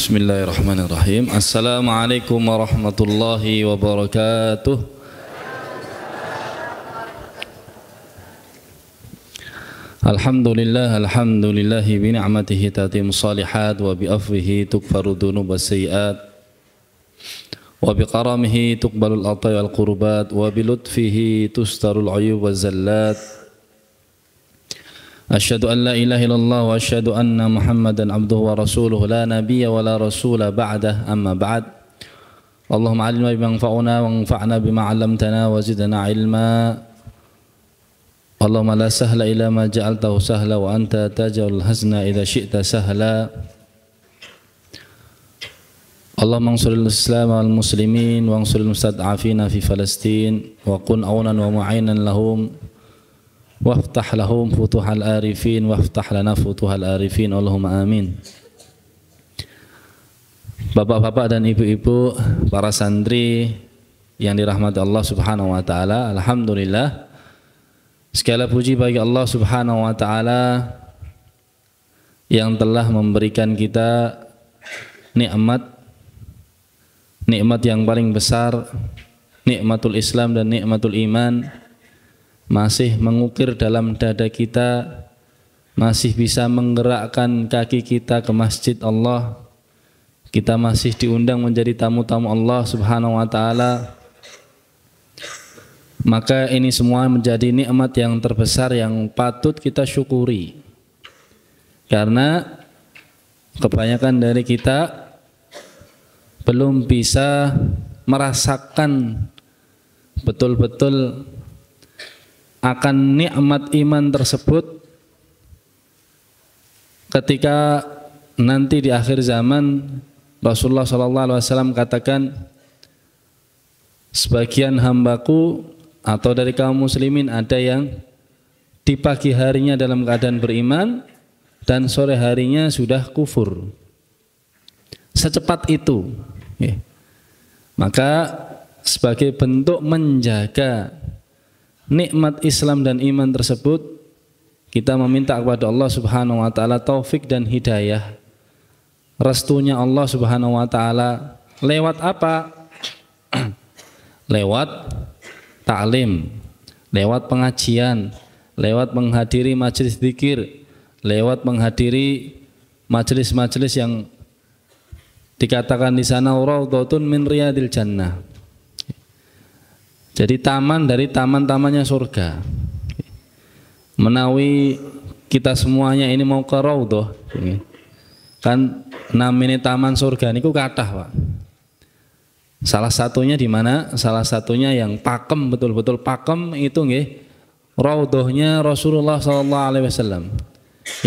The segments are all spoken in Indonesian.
Bismillahirrahmanirrahim. Assalamualaikum warahmatullahi wabarakatuh. Alhamdulillahi bi ni'matihi tatimmu shalihat wa bi afwihi tukfaru dzunub wassayiat wa bi karamihi tuqbalul ataya wal qurbat wa bi lutfihi tustarul uyub wazzallat. Asyhadu an la ilaha illallah wa asyhadu anna Muhammadan abduhu wa rasuluhu la nabiyya wa la rasula ba'dah, amma ba'd. Allahumma 'allimna bima yanfa'una wanfa'na bima 'allamtana wa zidna 'ilma. Allahumma la sahla illa ma ja'altahu sahla wa anta taj'alul hazna idza syi'ta sahla. Allahumma ansuril islam wal muslimin wa ansuril mustad'afina fi Palestin wa kun aunan wa mu'inan lahum waftah lahum futuhal arifin waftah lana futuhal arifin, Allahumma amin. Bapak-bapak dan ibu-ibu, para santri yang dirahmati Allah Subhanahu wa taala, alhamdulillah, segala puji bagi Allah Subhanahu wa taala yang telah memberikan kita nikmat yang paling besar, nikmatul Islam dan nikmatul iman, masih mengukir dalam dada kita, masih bisa menggerakkan kaki kita ke masjid Allah, kita masih diundang menjadi tamu-tamu Allah Subhanahu wa taala. Maka ini semua menjadi nikmat yang terbesar yang patut kita syukuri. Karena kebanyakan dari kita belum bisa merasakan betul-betul akan nikmat iman tersebut ketika nanti di akhir zaman. Rasulullah SAW katakan, sebagian hambaku atau dari kaum muslimin ada yang di pagi harinya dalam keadaan beriman dan sore harinya sudah kufur. Secepat itu. Maka sebagai bentuk menjaga nikmat Islam dan iman tersebut, kita meminta kepada Allah Subhanahu wa taala taufik dan hidayah, restunya Allah Subhanahu wa taala. Lewat apa? Lewat ta'lim, lewat pengajian, lewat menghadiri majelis zikir, lewat menghadiri majelis-majelis yang dikatakan di sana raudhatun min riyadil jannah. Jadi taman dari taman-tamannya surga. Menawi kita semuanya ini mau ke raudhah, kan namanya taman surga niku kathah, Pak. Salah satunya di mana? Salah satunya yang pakem, betul-betul pakem itu nggih, raudhahnya Rasulullah SAW,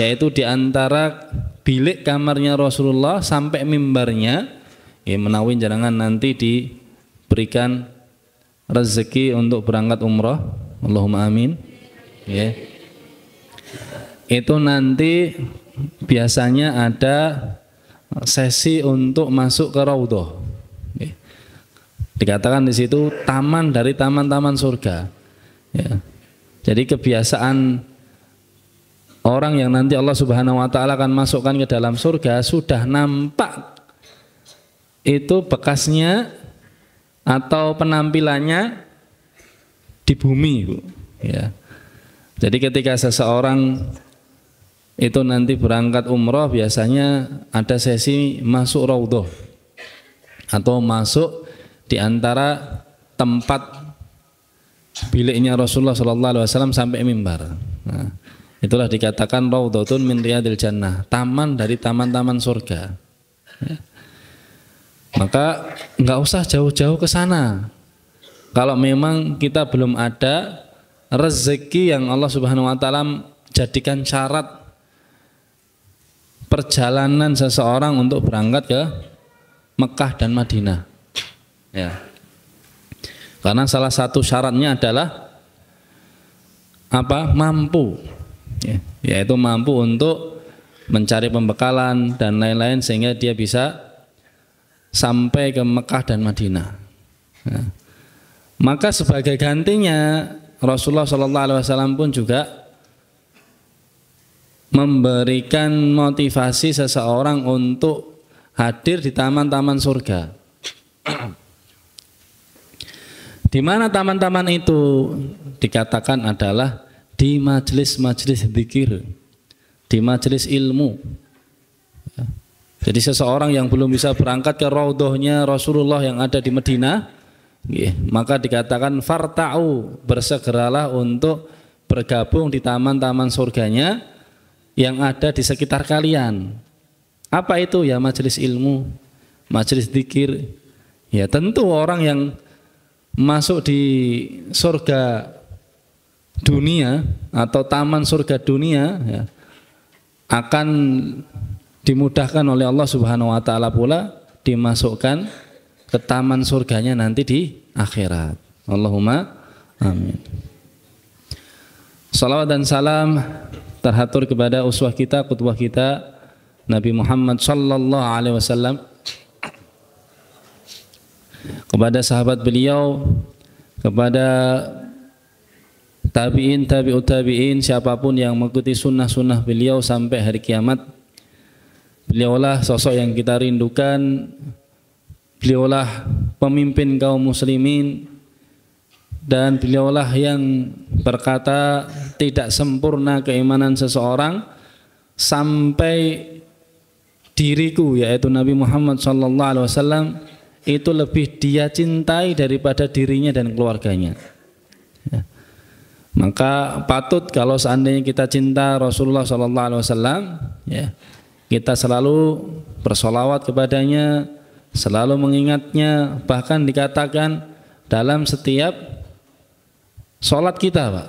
yaitu di antara bilik kamarnya Rasulullah sampai mimbarnya. Menawi jangan nanti diberikan rezeki untuk berangkat umrah, Allahumma amin. Itu nanti biasanya ada sesi untuk masuk ke raudhah. Dikatakan di situ taman dari taman-taman surga. Jadi kebiasaan orang yang nanti Allah Subhanahu wa taala akan masukkan ke dalam surga sudah nampak itu bekasnya atau penampilannya di bumi, Bu. Jadi ketika seseorang itu nanti berangkat umrah, biasanya ada sesi masuk raudhah atau masuk di antara tempat biliknya Rasulullah SAW sampai mimbar. Nah, itulah dikatakan raudhatun min riyadil jannah, taman dari taman-taman surga. Maka enggak usah jauh-jauh ke sana. Kalau memang kita belum ada rezeki yang Allah Subhanahu wa taala jadikan syarat perjalanan seseorang untuk berangkat ke Mekah dan Madinah. Karena salah satu syaratnya adalah apa? Mampu. Yaitu mampu untuk mencari pembekalan dan lain-lain sehingga dia bisa sampai ke Mekah dan Madinah. Maka sebagai gantinya Rasulullah SAW pun juga memberikan motivasi seseorang untuk hadir di taman-taman surga. Di mana taman-taman itu dikatakan adalah di majelis-majelis zikir, di majelis ilmu. Jadi seseorang yang belum bisa berangkat ke raudhahnya Rasulullah yang ada di Madinah, maka dikatakan farta'u, bersegeralah untuk bergabung di taman-taman surganya yang ada di sekitar kalian. Apa itu? Ya majelis ilmu, majelis zikir. Ya tentu orang yang masuk di surga dunia atau taman surga dunia ya, akan dimudahkan oleh Allah Subhanahu wa taala pula dimasukkan ke taman surganya nanti di akhirat. Allahumma amin. Salawat dan salam terhatur kepada uswah kita, qudwah kita Nabi Muhammad sallallahu alaihi wasallam, kepada sahabat beliau, kepada tabi'in, tabi'ut tabi'in, siapapun yang mengikuti sunnah-sunnah beliau sampai hari kiamat. Beliaulah sosok yang kita rindukan, beliaulah pemimpin kaum muslimin, dan beliaulah yang berkata tidak sempurna keimanan seseorang sampai diriku, yaitu Nabi Muhammad SAW, itu lebih dia cintai daripada dirinya dan keluarganya. Ya. Maka patut kalau seandainya kita cinta Rasulullah SAW, ya, kita selalu bersolawat kepadanya, selalu mengingatnya, bahkan dikatakan dalam setiap sholat kita, Pak.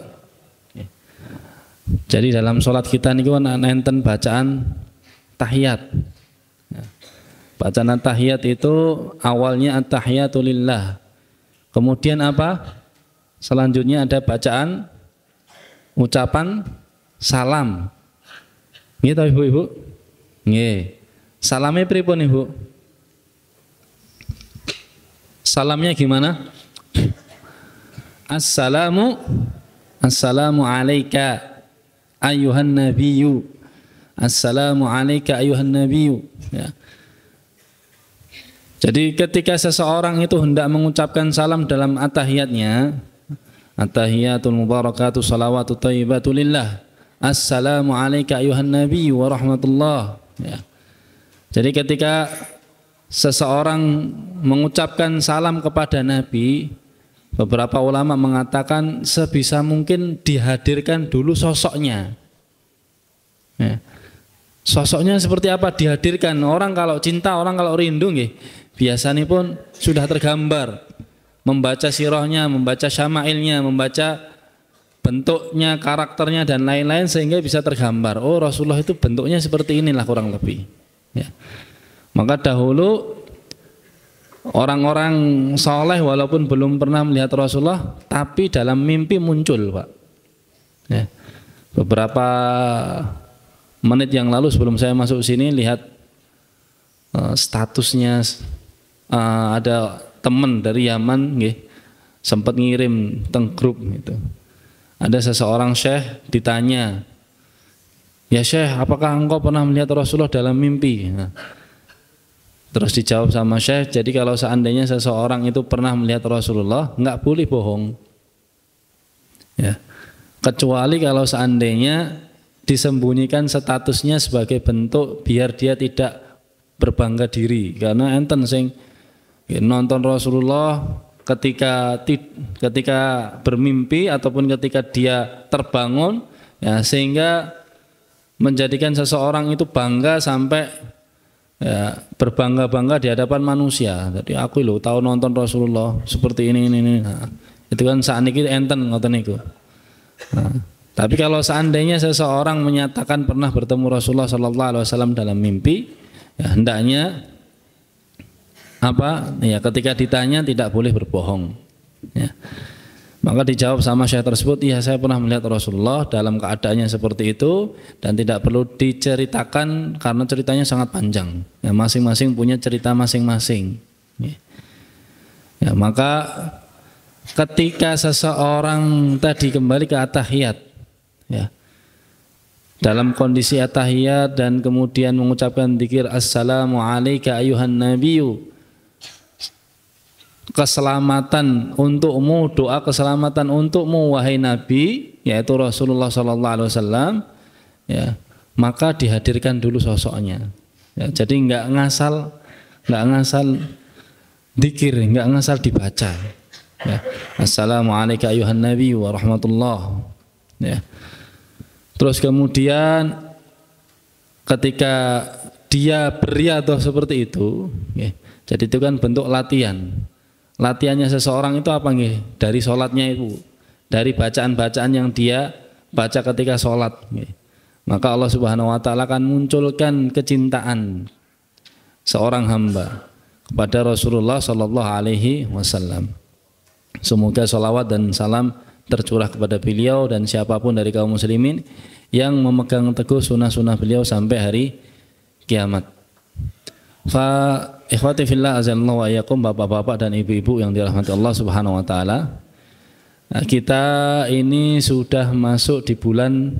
Jadi dalam sholat kita ini kan enten bacaan tahiyat. Bacaan tahiyat itu awalnya at-tahiyatu lillah. Kemudian apa? Selanjutnya ada bacaan ucapan salam. Gitu Ibu-ibu? Nggih. Salamnya pripun Ibu? Salamnya gimana? Assalamu alayka ayyuhan nabiyyu. Assalamu alayka ayyuhan nabiyyu. Ya. Jadi ketika seseorang itu hendak mengucapkan salam dalam at-tahiyatnya, at-tahiyatul mubarakatuh salawatu thayyibatu lillah, assalamu alayka ayyuhan nabiyyu wa rahmatullah. Ya. Jadi ketika seseorang mengucapkan salam kepada Nabi, beberapa ulama mengatakan sebisa mungkin dihadirkan dulu sosoknya. Ya. Sosoknya seperti apa dihadirkan. Orang kalau cinta, orang kalau rindu, biasanya pun sudah tergambar. Membaca sirahnya, membaca syama'ilnya, membaca bentuknya, karakternya dan lain-lain sehingga bisa tergambar. Oh Rasulullah itu bentuknya seperti inilah kurang lebih. Ya. Maka dahulu orang-orang soleh walaupun belum pernah melihat Rasulullah, tapi dalam mimpi muncul, Pak. Ya. Beberapa menit yang lalu sebelum saya masuk sini lihat statusnya ada teman dari Yaman, sempat ngirim teng grup gitu. Ada seseorang syekh ditanya, ya syekh, apakah engkau pernah melihat Rasulullah dalam mimpi? Nah, terus dijawab sama syekh, jadi kalau seandainya seseorang itu pernah melihat Rasulullah, nggak boleh bohong. Ya. Kecuali kalau seandainya disembunyikan statusnya sebagai bentuk biar dia tidak berbangga diri. Karena enten sing nonton Rasulullah ketika bermimpi ataupun ketika dia terbangun, ya, sehingga menjadikan seseorang itu bangga sampai ya, berbangga-bangga di hadapan manusia. Jadi aku loh tahu nonton Rasulullah seperti ini. Nah, itu kan saat ini enten ngoten niku. Nah, tapi kalau seandainya seseorang menyatakan pernah bertemu Rasulullah SAW dalam mimpi, ya hendaknya apa? Ya ketika ditanya tidak boleh berbohong. Ya. Maka dijawab sama syekh tersebut, iya saya pernah melihat Rasulullah dalam keadaannya seperti itu dan tidak perlu diceritakan karena ceritanya sangat panjang. Ya, masing-masing punya cerita masing-masing. Ya, maka ketika seseorang tadi kembali ke at-tahiyat, ya, dalam kondisi at-tahiyat dan kemudian mengucapkan zikir assalamu alayka ayuhan nabiyyu, keselamatan untukmu, doa keselamatan untukmu wahai Nabi, yaitu Rasulullah sallallahu alaihi wasallam, ya, maka dihadirkan dulu sosoknya. Ya, jadi enggak ngasal zikir, enggak ngasal dibaca. Ya. Assalamu alayka ayuhan nabi wa rahmatullah. Ya. Terus kemudian ketika dia beriadah seperti itu, ya, jadi itu kan bentuk latihan. Latihannya seseorang itu apa nggih? Dari sholatnya itu, dari bacaan-bacaan yang dia baca ketika sholat. Maka Allah Subhanahu Wa Taala akan munculkan kecintaan seorang hamba kepada Rasulullah Sallallahu Alaihi Wasallam. Semoga sholawat dan salam tercurah kepada beliau dan siapapun dari kaum muslimin yang memegang teguh sunnah-sunnah beliau sampai hari kiamat. Fa ikhwati fillah azallahu wa iyyakum, bapak-bapak dan ibu-ibu yang dirahmati Allah Subhanahu wa taala. Kita ini sudah masuk di bulan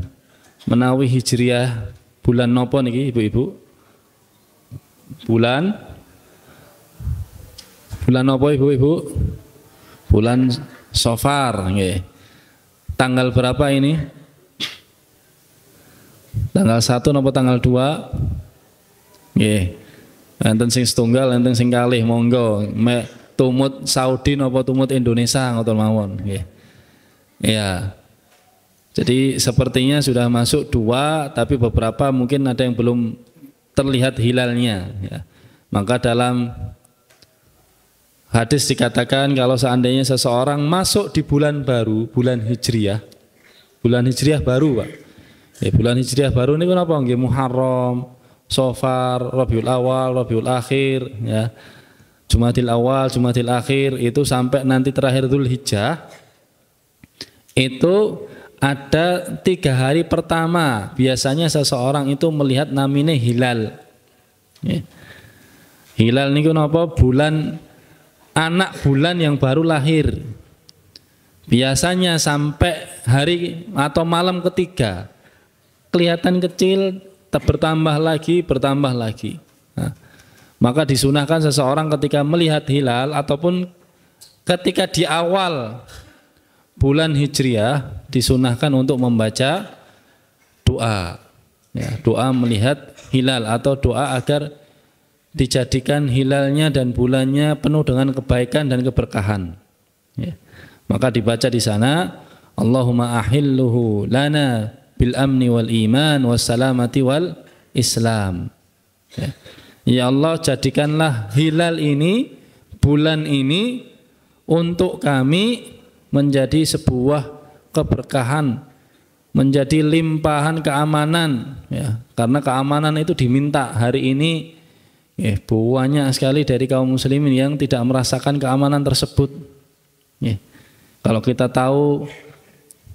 menawi Hijriah. Bulan nopo niki ibu-ibu? Bulan nopo ibu-ibu? Bulan Safar nggih. Tanggal berapa ini? Tanggal 1 napa tanggal 2? Nggih. Enten sing setunggal, enten sing kalih, monggo. Tumut Saudi napa tumut Indonesia ngoten mawon, nggih. Ya. Jadi sepertinya sudah masuk 2, tapi beberapa mungkin ada yang belum terlihat hilalnya, ya. Maka dalam hadis dikatakan kalau seandainya seseorang masuk di bulan baru, bulan Hijriah baru, Pak. Ya, bulan Hijriah baru ini kenapa? Nggih Muharram, Safar, Rabiul Awal, Rabiul Akhir, ya, Jumadil Awal, Jumadil Akhir, itu sampai nanti terakhir Dzulhijjah, itu ada 3 hari pertama biasanya seseorang itu melihat namine hilal. Ya. Hilal ini kenapa? Bulan anak bulan yang baru lahir. Biasanya sampai hari atau malam ketiga kelihatan kecil, bertambah lagi. Nah, maka disunahkan seseorang ketika melihat hilal ataupun ketika di awal bulan Hijriah disunahkan untuk membaca doa, ya, doa melihat hilal atau doa agar dijadikan hilalnya dan bulannya penuh dengan kebaikan dan keberkahan. Ya. Maka dibaca di sana, Allahumma ahilluhu lana bil amni wal iman was salamati wal islam. Ya Allah, jadikanlah hilal ini, bulan ini untuk kami menjadi sebuah keberkahan, menjadi limpahan keamanan, ya. Karena keamanan itu diminta hari ini, ya, banyak sekali dari kaum muslimin yang tidak merasakan keamanan tersebut. Ya. Kalau kita tahu,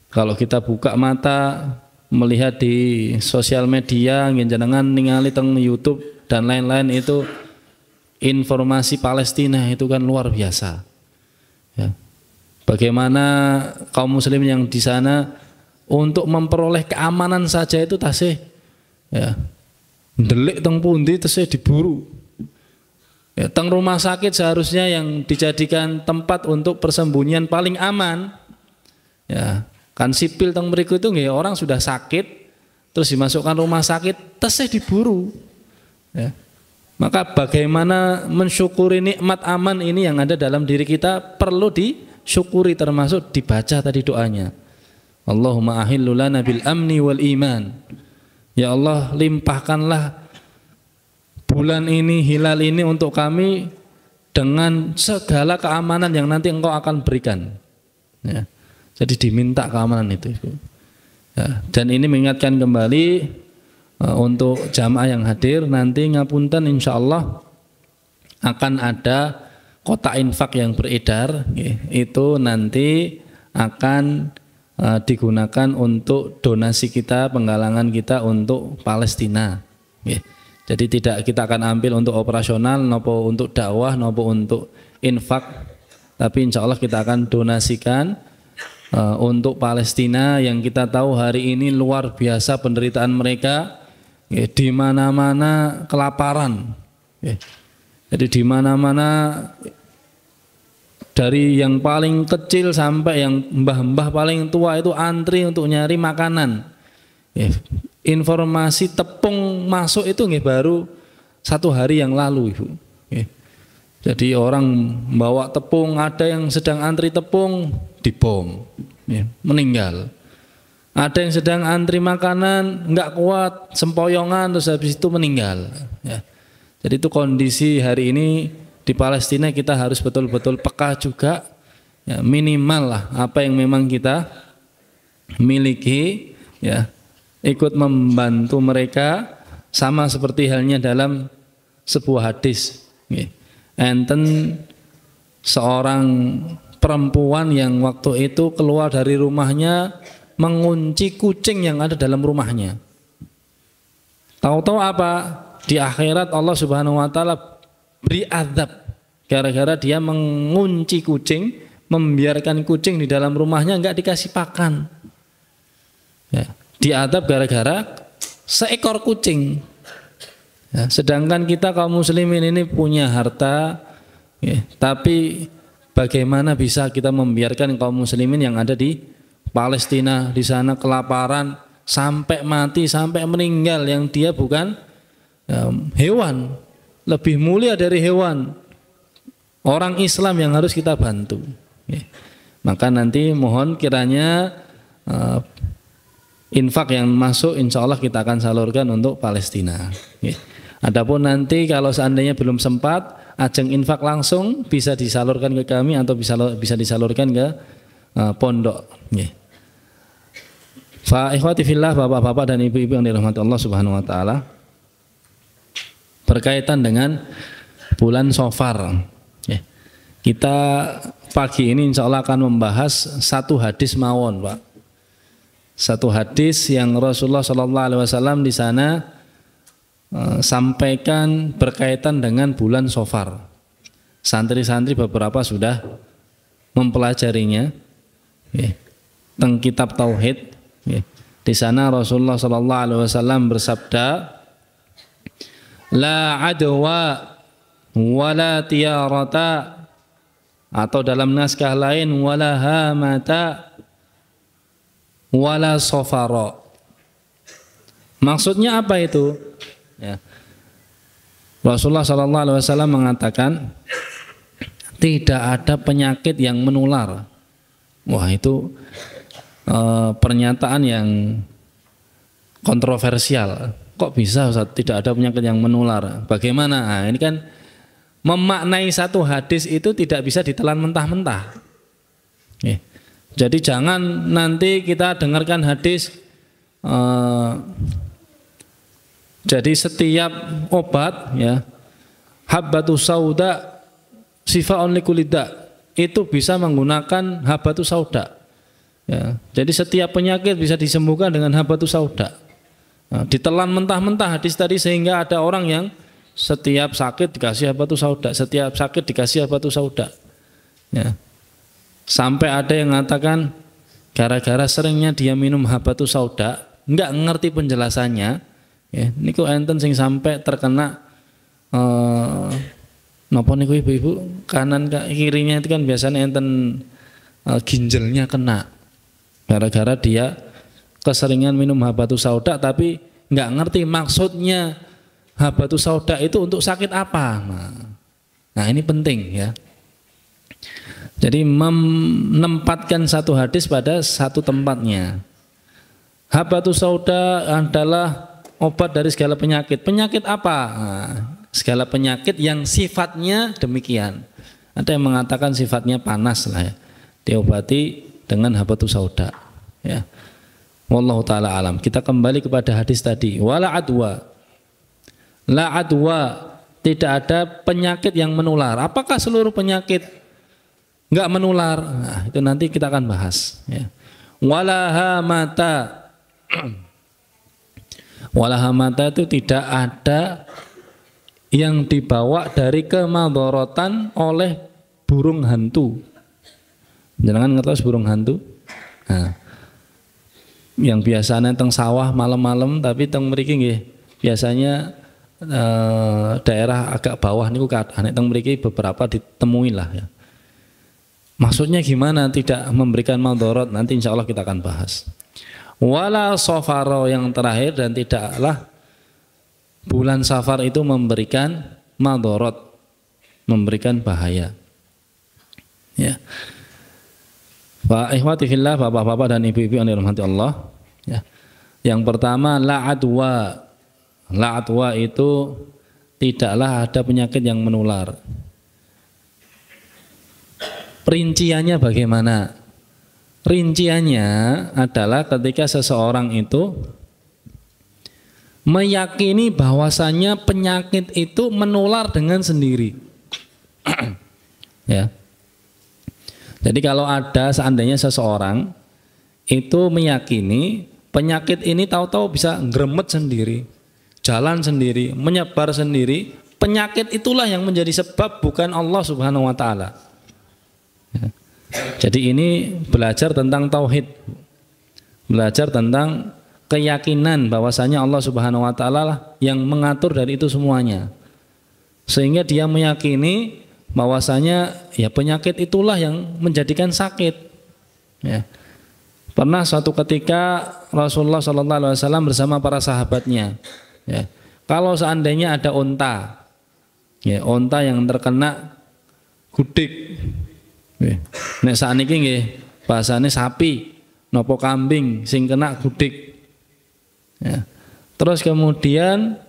kalau kita buka mata melihat di sosial media, jenengan ningali teng YouTube dan lain-lain, itu informasi Palestina itu kan luar biasa. Ya. Bagaimana kaum muslim yang di sana untuk memperoleh keamanan saja itu tasih, ya, delik teng pundi tasih diburu. Ya, teng rumah sakit seharusnya yang dijadikan tempat untuk persembunyian paling aman, ya, kan sipil teng mriku itu nggih, orang sudah sakit terus dimasukkan rumah sakit tesih diburu, ya. Maka bagaimana mensyukuri nikmat aman ini yang ada dalam diri kita perlu disyukuri, termasuk dibaca tadi doanya, Allahumma ahillu lana bil amni wal iman. Ya Allah, limpahkanlah bulan ini, hilal ini untuk kami dengan segala keamanan yang nanti Engkau akan berikan, ya. Jadi diminta keamanan itu, ya. Dan ini mengingatkan kembali untuk jamaah yang hadir, nanti ngapunten insyaallah akan ada kotak infak yang beredar, ya. Itu nanti akan digunakan untuk donasi kita, penggalangan kita untuk Palestina, ya. Jadi tidak kita akan ambil untuk operasional, nopo untuk dakwah, nopo untuk infak, tapi insya Allah kita akan donasikan untuk Palestina yang kita tahu hari ini luar biasa penderitaan mereka, ya, di mana-mana kelaparan, ya. Jadi di mana-mana dari yang paling kecil sampai yang mbah-mbah paling tua itu antri untuk nyari makanan. Ya, informasi tepung masuk itu nggih baru 1 hari yang lalu, Ibu. Ya. Jadi orang bawa tepung, ada yang sedang antri tepung dibom, ya, meninggal. Ada yang sedang antri makanan nggak kuat, sempoyongan terus habis itu meninggal. Ya. Jadi itu kondisi hari ini di Palestina, kita harus betul-betul peka juga, ya, minimal lah apa yang memang kita miliki, ya, ikut membantu mereka, sama seperti halnya dalam sebuah hadis, ya. Enten seorang perempuan yang waktu itu keluar dari rumahnya mengunci kucing yang ada dalam rumahnya. Tahu-tahu apa? Di akhirat Allah Subhanahu wa taala beri azab gara-gara dia mengunci kucing, membiarkan kucing di dalam rumahnya enggak dikasih pakan. Ya, diazab gara-gara seekor kucing. Ya, sedangkan kita kaum muslimin ini punya harta, ya, tapi bagaimana bisa kita membiarkan kaum muslimin yang ada di Palestina di sana kelaparan sampai mati, sampai meninggal, yang dia bukan, ya, hewan, lebih mulia dari hewan, orang Islam yang harus kita bantu, ya. Maka nanti mohon kiranya infak yang masuk insya Allah kita akan salurkan untuk Palestina, ya. Adapun nanti kalau seandainya belum sempat ajeng infak langsung bisa disalurkan ke kami atau bisa disalurkan ke pondok, ya. Fa ikhwati fillah, bapak-bapak dan ibu-ibu yang dirahmati Allah Subhanahu wa taala, berkaitan dengan bulan Shofar, ya. Kita pagi ini insya Allah akan membahas satu hadis mawon, Pak. Satu hadis yang Rasulullah SAW di sana sampaikan berkaitan dengan bulan Shofar. Santri-santri beberapa sudah mempelajarinya, ya, tentang kitab tauhid, ya. Di sana Rasulullah SAW bersabda, la adwa wala tiyarata, atau dalam naskah lain wala hamata wala sofara. Maksudnya apa itu? Ya. Rasulullah SAW mengatakan tidak ada penyakit yang menular. Wah, itu pernyataan yang kontroversial. Kok bisa, Ustaz, tidak ada penyakit yang menular? Bagaimana? Nah, ini kan memaknai satu hadis itu tidak bisa ditelan mentah-mentah. Ya. Jadi jangan nanti kita dengarkan hadis jadi setiap obat, ya, habbatus sauda sifaun likulida, itu bisa menggunakan habbatus sauda, ya. Jadi setiap penyakit bisa disembuhkan dengan habbatus sauda. Nah, ditelan mentah-mentah hadis tadi sehingga ada orang yang setiap sakit dikasih habbatus sauda, setiap sakit dikasih habbatus sauda, ya. Sampai ada yang mengatakan gara-gara seringnya dia minum habbatus sauda, enggak ngerti penjelasannya. Ya, niku enten sing sampai terkena napa niku ibu-ibu, kanan kirinya itu kan biasanya enten ginjalnya kena gara-gara dia keseringan minum habbatus sauda tapi nggak ngerti maksudnya habbatus sauda itu untuk sakit apa. Nah ini penting, ya. Jadi menempatkan satu hadis pada satu tempatnya. Habbatus sauda adalah obat dari segala penyakit. Penyakit apa? Nah, segala penyakit yang sifatnya demikian. Ada yang mengatakan sifatnya panas lah, ya, diobati dengan habbatus sauda, ya. Wallahu taala alam. Kita kembali kepada hadis tadi. Wala adwa. La adwa, tidak ada penyakit yang menular. Apakah seluruh penyakit enggak menular? Nah, itu nanti kita akan bahas, ya. Wala hamata. Walahamata itu tidak ada yang dibawa dari kemadharatan oleh burung hantu. Jangan ngertos burung hantu? Nah, yang biasanya teng sawah malam-malam, tapi teng mriki nggih biasanya daerah agak bawah niku nek teng mriki beberapa ditemui lah ya. Maksudnya gimana tidak memberikan madharat? Nanti insya Allah kita akan bahas. Wala safaro, yang terakhir, dan tidaklah bulan Safar itu memberikan madharat, memberikan bahaya. Ya. Wa ikhwati fillah, bapak-bapak dan ibu-ibu yang dirahmati Allah. Ya. Yang pertama, la adwa. La adwa itu tidaklah ada penyakit yang menular. Rinciannya bagaimana? Rinciannya adalah ketika seseorang itu meyakini bahwasannya penyakit itu menular dengan sendiri. Ya. Jadi kalau ada seandainya seseorang itu meyakini penyakit ini tahu-tahu bisa ngremet sendiri, jalan sendiri, menyebar sendiri, penyakit itulah yang menjadi sebab, bukan Allah Subhanahu wa taala. Ya. Jadi ini belajar tentang tauhid. Belajar tentang keyakinan bahwasanya Allah Subhanahu wa taala lah yang mengatur dari itu semuanya. Sehingga dia meyakini bahwasanya ya penyakit itulah yang menjadikan sakit. Ya. Pernah suatu ketika Rasulullah SAW bersama para sahabatnya. Ya. Kalau seandainya ada unta, ya, unta yang terkena gudik. Ya. Nek sakniki nggih bahasane sapi, nopo kambing sing kena gudik. Ya. Terus kemudian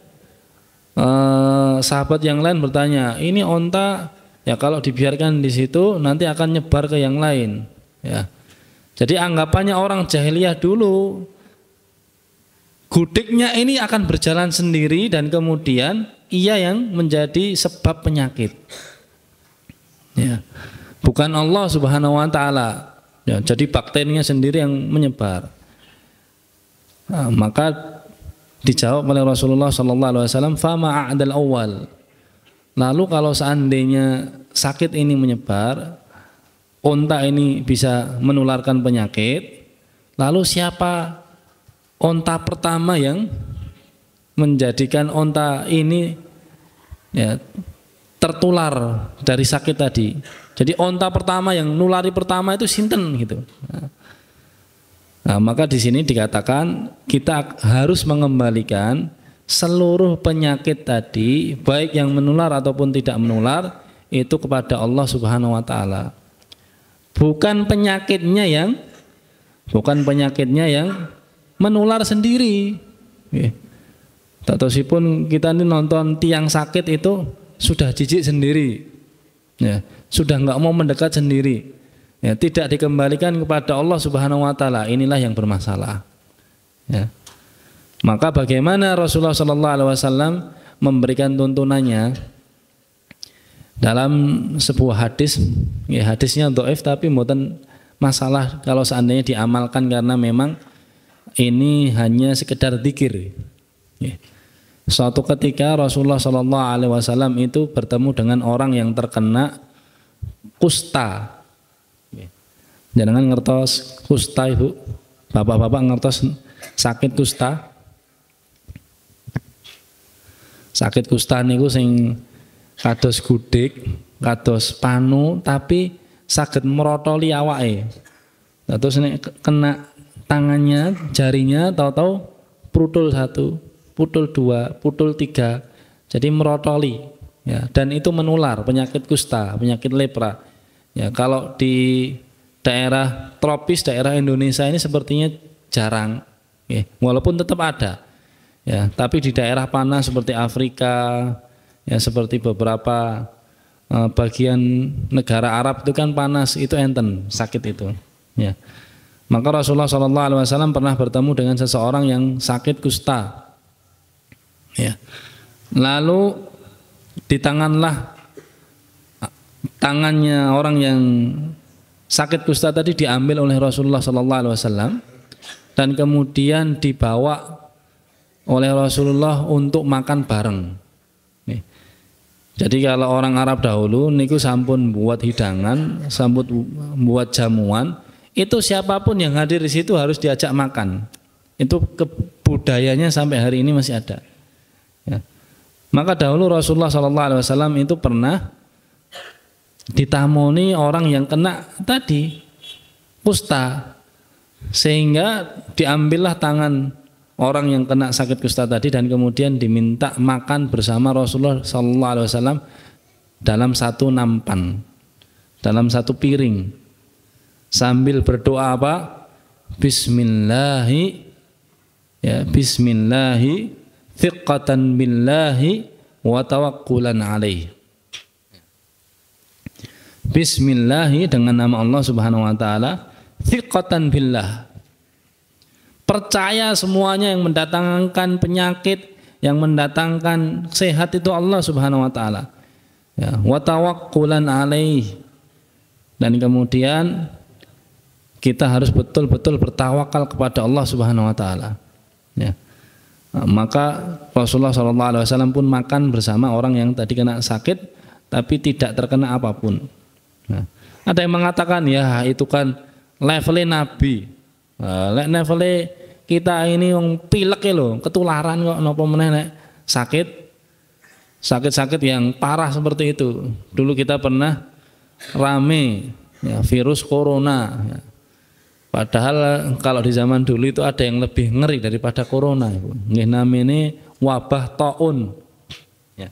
sahabat yang lain bertanya, ini unta ya kalau dibiarkan di situ nanti akan nyebar ke yang lain. Ya. Jadi anggapannya orang jahiliyah dulu, gudiknya ini akan berjalan sendiri dan kemudian ia yang menjadi sebab penyakit. Ya. Bukan Allah Subhanahu wa taala. Ya, jadi bakterinya sendiri yang menyebar. Nah, maka dijawab oleh Rasulullah SAW, fama a'dal awal. Lalu kalau seandainya sakit ini menyebar, unta ini bisa menularkan penyakit, lalu siapa unta pertama yang menjadikan unta ini ya, tertular dari sakit tadi? Jadi unta pertama yang nulari pertama itu sinten gitu. Nah, maka di sini dikatakan kita harus mengembalikan seluruh penyakit tadi, baik yang menular ataupun tidak menular, itu kepada Allah Subhanahu wa taala. Bukan penyakitnya yang menular sendiri. Tatosipun kita ini nonton tiang sakit itu sudah jijik sendiri. Ya, sudah enggak mau mendekat sendiri. Ya, tidak dikembalikan kepada Allah Subhanahu wa taala, inilah yang bermasalah. Ya. Maka bagaimana Rasulullah SAW memberikan tuntunannya dalam sebuah hadis, ya, hadisnya dhaif tapi mboten masalah kalau seandainya diamalkan karena memang ini hanya sekedar zikir. Ya. Suatu ketika Rasulullah SAW itu bertemu dengan orang yang terkena kusta. Jangan ngertos kusta, Ibu. Bapak-bapak ngertos sakit kusta? Sakit kusta niku sing kados gudik, kados panu tapi saged merotoli awake. Terus nek kena tangannya, jarinya tahu-tahu putul 1, putul 2, putul 3. Jadi merotoli ya, dan itu menular, penyakit kusta, penyakit lepra. Ya, kalau di daerah tropis, daerah Indonesia ini sepertinya jarang. Ya, walaupun tetap ada. Ya, tapi di daerah panas seperti Afrika, ya seperti beberapa bagian negara Arab itu kan panas, itu enten sakit itu. Ya. Maka Rasulullah SAW pernah bertemu dengan seseorang yang sakit kusta. Ya. Lalu di tangannya orang yang sakit kusta tadi diambil oleh Rasulullah SAW dan kemudian dibawa oleh Rasulullah untuk makan bareng. Nih. Jadi kalau orang Arab dahulu niku sampun buat hidangan, sampun buat jamuan, itu siapapun yang hadir di situ harus diajak makan. Itu kebudayanya sampai hari ini masih ada. Ya. Maka dahulu Rasulullah SAW itu pernah ditamoni orang yang kena tadi kusta, sehingga diambillah tangan orang yang kena sakit kusta tadi dan kemudian diminta makan bersama Rasulullah SAW dalam satu nampan, dalam satu piring, sambil berdoa apa? Bismillahi, ya, Bismillahi, thiqatan billahi, wa tawakkulan alaih. Bismillahi, dengan nama Allah Subhanahu wa taala, thiqatan billah, percaya semuanya yang mendatangkan penyakit, yang mendatangkan sehat itu Allah Subhanahu wa taala. Ya, wa tawakkulan alaih, dan kemudian kita harus betul-betul bertawakal kepada Allah Subhanahu wa taala. Ya. Maka Rasulullah SAW pun makan bersama orang yang tadi kena sakit tapi tidak terkena apapun. Nah, ada yang mengatakan ya itu kan levelnya Nabi. Levelnya kita ini yang pilek loh, ketularan kok napa meneh nek sakit yang parah seperti itu. Dulu kita pernah rame ya, virus corona. Ya. Padahal kalau di zaman dulu itu ada yang lebih ngeri daripada corona. Nggih namanya wabah taun. Ya.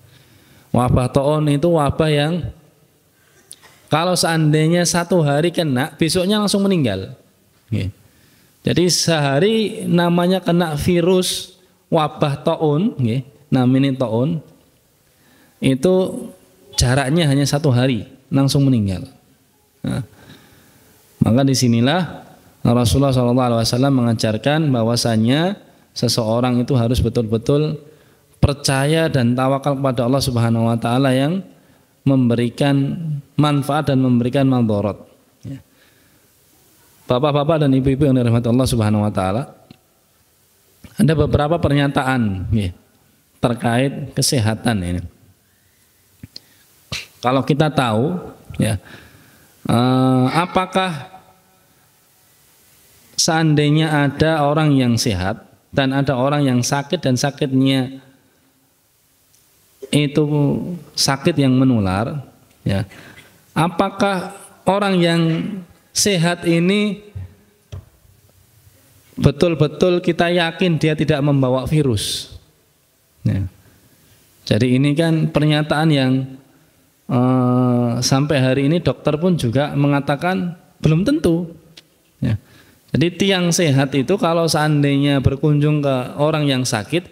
Wabah taun itu wabah yang kalau seandainya satu hari kena, besoknya langsung meninggal. Ya. Jadi sehari namanya kena virus wabah taun, ya, namanya taun, itu jaraknya hanya satu hari, langsung meninggal. Nah, maka disinilah Rasulullah SAW mengajarkan bahwasanya seseorang itu harus betul-betul percaya dan tawakal kepada Allah Subhanahu wa taala yang memberikan manfaat dan memberikan madarat. Ya. Bapak-bapak dan ibu-ibu yang dirahmati Allah Subhanahu wa taala, ada beberapa pernyataan ya, terkait kesehatan ini. Kalau kita tahu ya, apakah seandainya ada orang yang sehat dan ada orang yang sakit dan sakitnya itu sakit yang menular, ya, apakah orang yang sehat ini betul-betul kita yakin dia tidak membawa virus? Ya. Jadi ini kan pernyataan yang sampai hari ini dokter pun juga mengatakan belum tentu. Ya. Jadi tiang sehat itu kalau seandainya berkunjung ke orang yang sakit,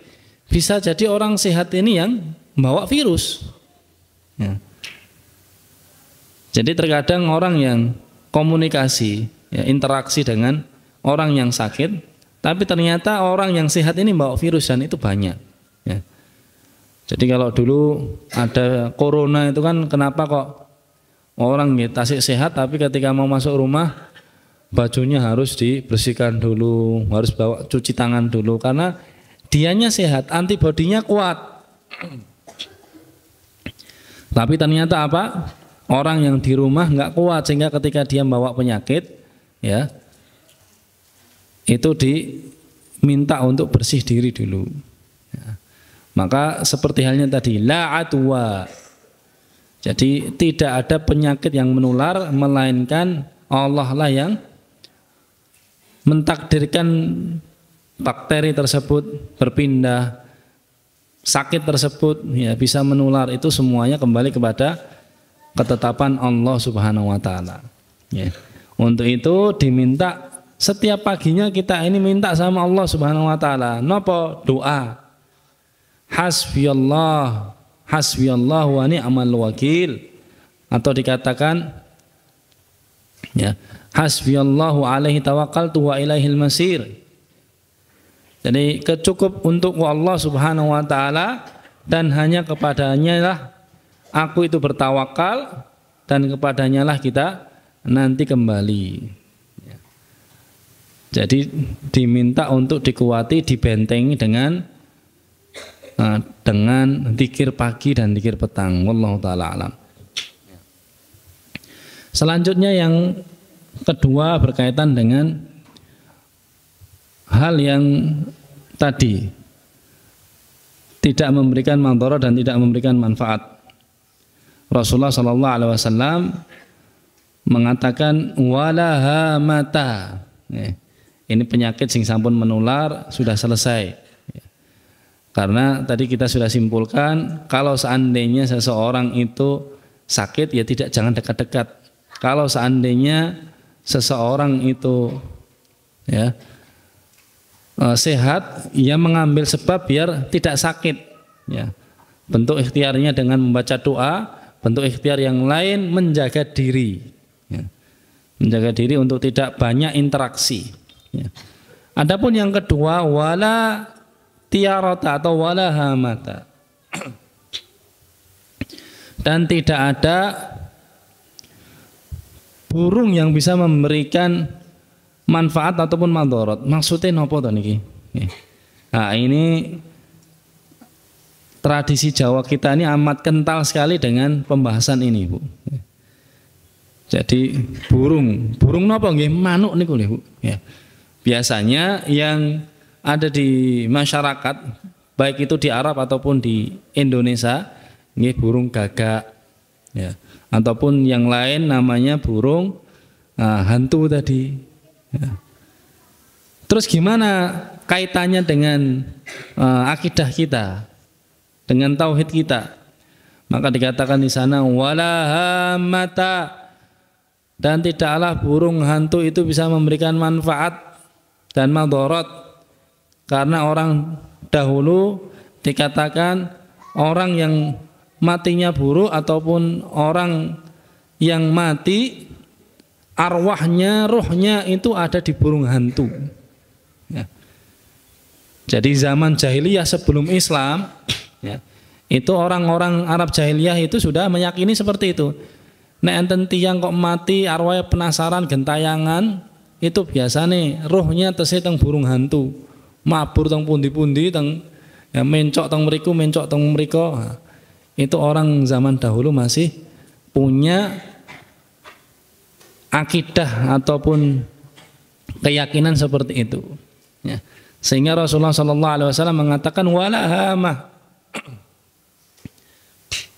bisa jadi orang sehat ini yang membawa virus. Ya. Jadi terkadang orang yang komunikasi, ya, interaksi dengan orang yang sakit, tapi ternyata orang yang sehat ini membawa virus dan itu banyak. Ya. Jadi kalau dulu ada corona itu kan kenapa kok orang tasik sehat tapi ketika mau masuk rumah bajunya harus dibersihkan dulu, harus bawa cuci tangan dulu karena dianya sehat, antibodinya kuat. Tapi ternyata apa? Orang yang di rumah nggak kuat sehingga ketika dia membawa penyakit, ya, itu diminta untuk bersih diri dulu. Ya. Maka seperti halnya tadi la atwa. Jadi tidak ada penyakit yang menular melainkan Allah lah yang mentakdirkan bakteri tersebut berpindah, sakit tersebut ya bisa menular, itu semuanya kembali kepada ketetapan Allah Subhanahu wa taala. Ya. Untuk itu diminta setiap paginya kita ini minta sama Allah Subhanahu wa taala. Napa? Doa. Hasbiyallah, hasbiyallahu wa ni'mal wakil, atau dikatakan ya, hasbiyallahu alaihi tawakkaltu wa ilaihil masir. Jadi kecukup untuk Allah Subhanahu wa taala dan hanya kepadanya lah aku itu bertawakal dan kepadanya lah kita nanti kembali. Jadi diminta untuk dikuati, dibentengi dengan zikir pagi dan zikir petang. Wallahu taala alam. Selanjutnya yang kedua berkaitan dengan hal yang tadi, tidak memberikan madharat dan tidak memberikan manfaat. Rasulullah sallallahu alaihi wasallam mengatakan wala hamata. Ini penyakit sing sampun menular sudah selesai. Karena tadi kita sudah simpulkan kalau seandainya seseorang itu sakit ya jangan dekat-dekat. Kalau seandainya seseorang itu ya sehat, ia mengambil sebab biar tidak sakit. Ya. Bentuk ikhtiarnya dengan membaca doa, bentuk ikhtiar yang lain menjaga diri. Ya. Menjaga diri untuk tidak banyak interaksi. Ya. Adapun yang kedua wala tiarata atau wala hamata. Dan tidak ada burung yang bisa memberikan manfaat ataupun madharat. Maksudnya napa to niki? Nah, ini tradisi Jawa kita ini amat kental sekali dengan pembahasan ini, Bu. Jadi burung napa nggih? Manuk niku lho, Bu. Ya. Biasanya yang ada di masyarakat baik itu di Arab ataupun di Indonesia nggih burung gagak ya, ataupun yang lain namanya burung hantu tadi ya. Terus gimana kaitannya dengan akidah kita, dengan tauhid kita? Maka dikatakan di sana wala hamata, dan tidaklah burung hantu itu bisa memberikan manfaat dan madharat, karena orang dahulu dikatakan orang yang matinya buruk ataupun orang yang mati arwahnya, ruhnya itu ada di burung hantu ya. Jadi zaman jahiliyah sebelum Islam ya, itu orang-orang Arab jahiliyah itu sudah meyakini seperti itu. Nek enten tiyang kok mati arwahnya penasaran gentayangan, itu biasa nih ruhnya tesih teng burung hantu, mabur teng pundi-pundi teng ya, mencok teng mriku, mencok teng mriko. Itu orang zaman dahulu masih punya akidah ataupun keyakinan seperti itu ya. Sehingga Rasulullah SAW mengatakan wala hamah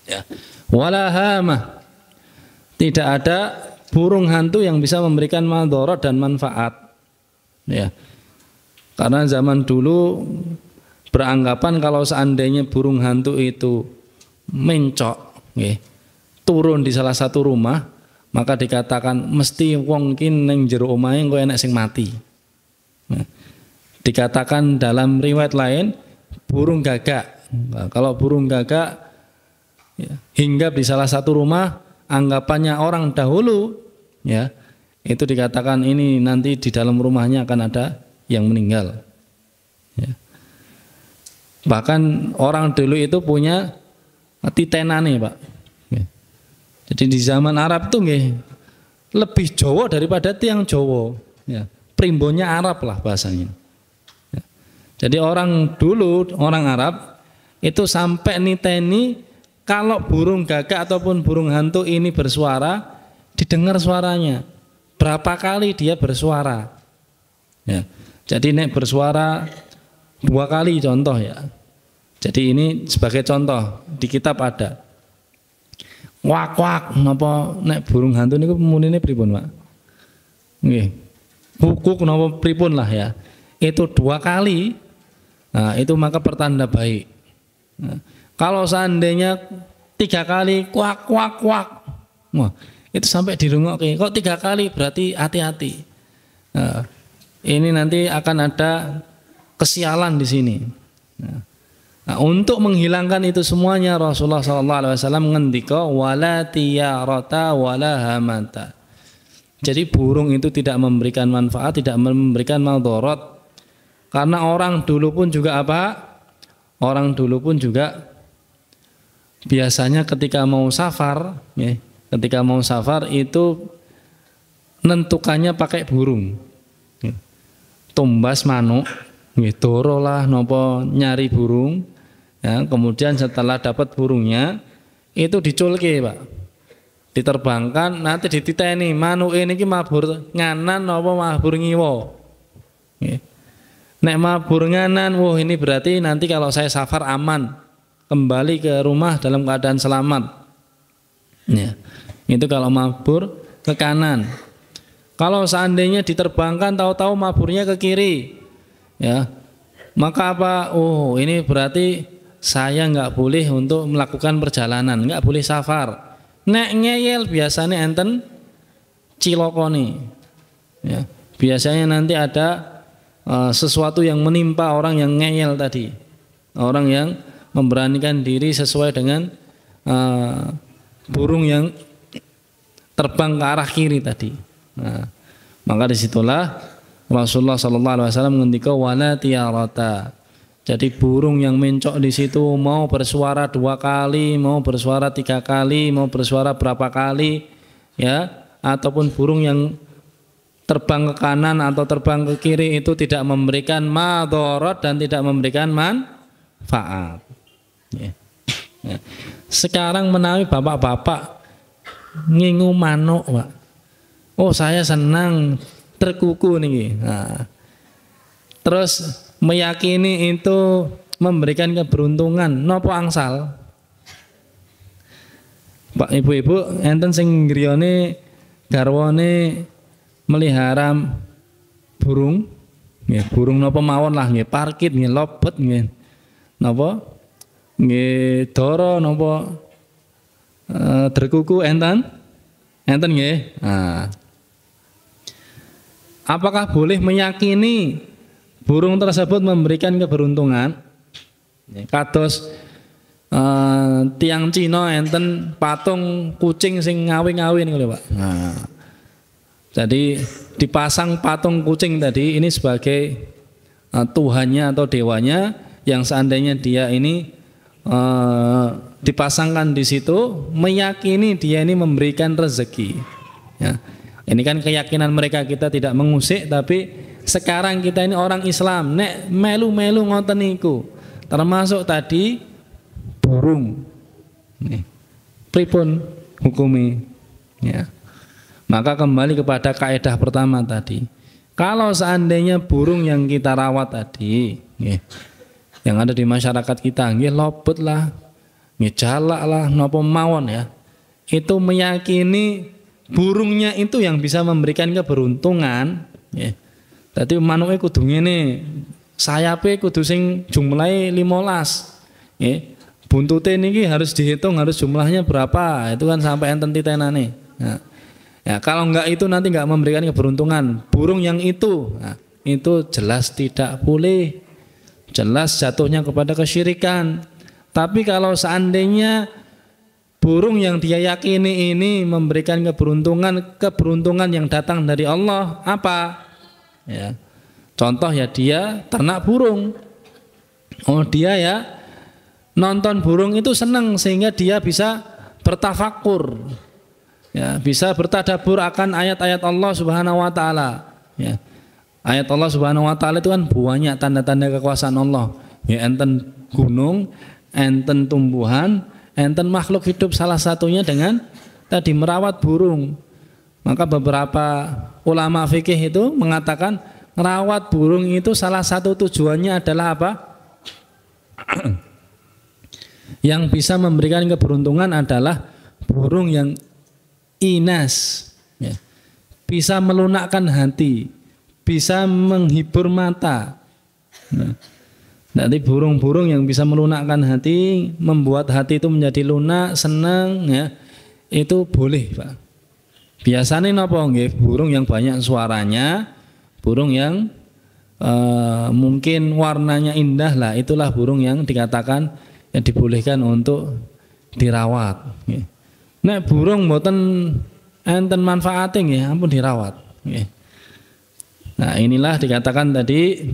ya, wala hamah, tidak ada burung hantu yang bisa memberikan madharat dan manfaat ya. Karena zaman dulu beranggapan kalau seandainya burung hantu itu mencok ya, turun di salah satu rumah, maka dikatakan mesti wong ki ning jero omahe engko enek sing mati. Nah, dikatakan dalam riwayat lain burung gagak. Nah, kalau burung gagak ya, hinggap di salah satu rumah, anggapannya orang dahulu ya, itu dikatakan ini nanti di dalam rumahnya akan ada yang meninggal ya. Bahkan orang dulu itu punya titenane, Pak ya. Jadi di zaman Arab tuh nggih lebih Jawa daripada tiang Jawa ya. Primbonnya Arab lah bahasanya ya. Jadi orang dulu, orang Arab itu sampai niteni kalau burung gagak ataupun burung hantu ini bersuara, didengar suaranya. Berapa kali dia bersuara. Ya. Jadi nek bersuara 2 kali contoh ya. Jadi ini sebagai contoh di kitab ada. Wak wak napa nek burung hantu niku munine pripun, Pak? Nggih. Kukuk napa pripun lah ya. Itu 2 kali. Nah, itu maka pertanda baik. Nah, kalau seandainya 3 kali kuak kuak kuak, wah itu sampai dirungokke. Kok 3 kali berarti hati-hati. Nah, ini nanti akan ada kesialan di sini. Nah, untuk menghilangkan itu semuanya Rasulullah SAW ngendika wala tiyarata wala hamata. Jadi burung itu tidak memberikan manfaat, tidak memberikan madharat. Karena orang dulu pun juga apa? Orang dulu pun juga biasanya ketika mau safar, ya, ketika mau safar itu nentukannya pakai burung. Ya. Tumbas manuk, doro lah nopo nyari burung. Ya, kemudian setelah dapat burungnya itu diculke, Pak. diterbangkan nanti dititeni manuke niki mabur nganan apa mabur ngiwa. Nggih. Nek mabur nganan, wah ini berarti nanti kalau saya safar aman, kembali ke rumah dalam keadaan selamat. Ya. Itu kalau mabur ke kanan. Kalau seandainya diterbangkan tahu-tahu maburnya ke kiri, ya, maka apa? Oh, ini berarti saya nggak boleh untuk melakukan perjalanan, nggak boleh safar. Nek ngeyel biasanya enten cilokoni, ya. Biasanya nanti ada sesuatu yang menimpa orang yang ngeyel tadi, orang yang memberanikan diri sesuai dengan burung yang terbang ke arah kiri tadi. Nah, maka disitulah Rasulullah SAW mengendika wala tiarata. Jadi burung yang mencok di situ mau bersuara 2 kali, mau bersuara 3 kali, mau bersuara berapa kali, ya, ataupun burung yang terbang ke kanan atau terbang ke kiri itu tidak memberikan madharat dan tidak memberikan manfaat. Ya. Ya. Sekarang menawi bapak-bapak ngingu manuk, Pak. Oh, saya senang terkuku nih. Nah, terus meyakini itu memberikan keberuntungan. Nopo angsal? Pak ibu-ibu, enten sing griyane garwane melihara burung, nggih, burung napa mawon lah nggih, parkit nggih, lobet nggih. Napa? Nggih, dara napa derkuku enten? Enten nggih. Nah, apakah boleh meyakini burung tersebut memberikan keberuntungan? Kados tiang Cina enten patung kucing sing ngawi-ngawi niku lho, Pak. Nah, jadi dipasang patung kucing tadi ini sebagai Tuhannya atau dewanya yang seandainya dia ini dipasangkan di situ, meyakini dia ini memberikan rezeki. Ya. Ini kan keyakinan mereka, kita tidak mengusik, tapi sekarang kita ini orang Islam, nek melu-melu ngoten niku. Termasuk tadi burung. Nih. Pripun hukumi? Ya. Maka kembali kepada kaidah pertama tadi. Kalau seandainya burung yang kita rawat tadi, yang ada di masyarakat kita, lobet lah, jalak lah, napa mawon ya, itu meyakini burungnya itu yang bisa memberikan keberuntungan. Tadi manuke kudu ngene, sayape kudu sing jumlahe 15. Buntute niki harus dihitung, harus jumlahnya berapa, itu kan sampai enten titenane. Nah, ya, kalau enggak itu nanti enggak memberikan keberuntungan. Burung yang itu, nah, itu jelas tidak boleh, jelas jatuhnya kepada kesyirikan. Tapi kalau seandainya burung yang dia yakini ini memberikan keberuntungan yang datang dari Allah, apa? Ya, contoh ya dia ternak burung. Oh, dia ya nonton burung itu senang sehingga dia bisa bertafakur. Ya, bisa bertadabur akan ayat-ayat Allah Subhanahu wa taala. Ya. Ayat Allah Subhanahu wa taala itu kan banyak tanda-tanda kekuasaan Allah. Ya, enten gunung, enten tumbuhan, enten makhluk hidup, salah satunya dengan tadi merawat burung. Maka beberapa ulama fikih itu mengatakan merawat burung itu salah satu tujuannya adalah apa? Yang bisa memberikan keberuntungan adalah burung yang inas, ya, bisa melunakkan hati, bisa menghibur mata. Nah, nanti burung-burung yang bisa melunakkan hati, membuat hati itu menjadi lunak, senang, ya, itu boleh, Pak. Biasanya napa nggih? Burung yang banyak suaranya, burung yang mungkin warnanya indah lah, itulah burung yang dikatakan yang dibolehkan untuk dirawat. Nek burung mboten enten manfaate nggih, ampun dirawat. Nah, inilah dikatakan tadi,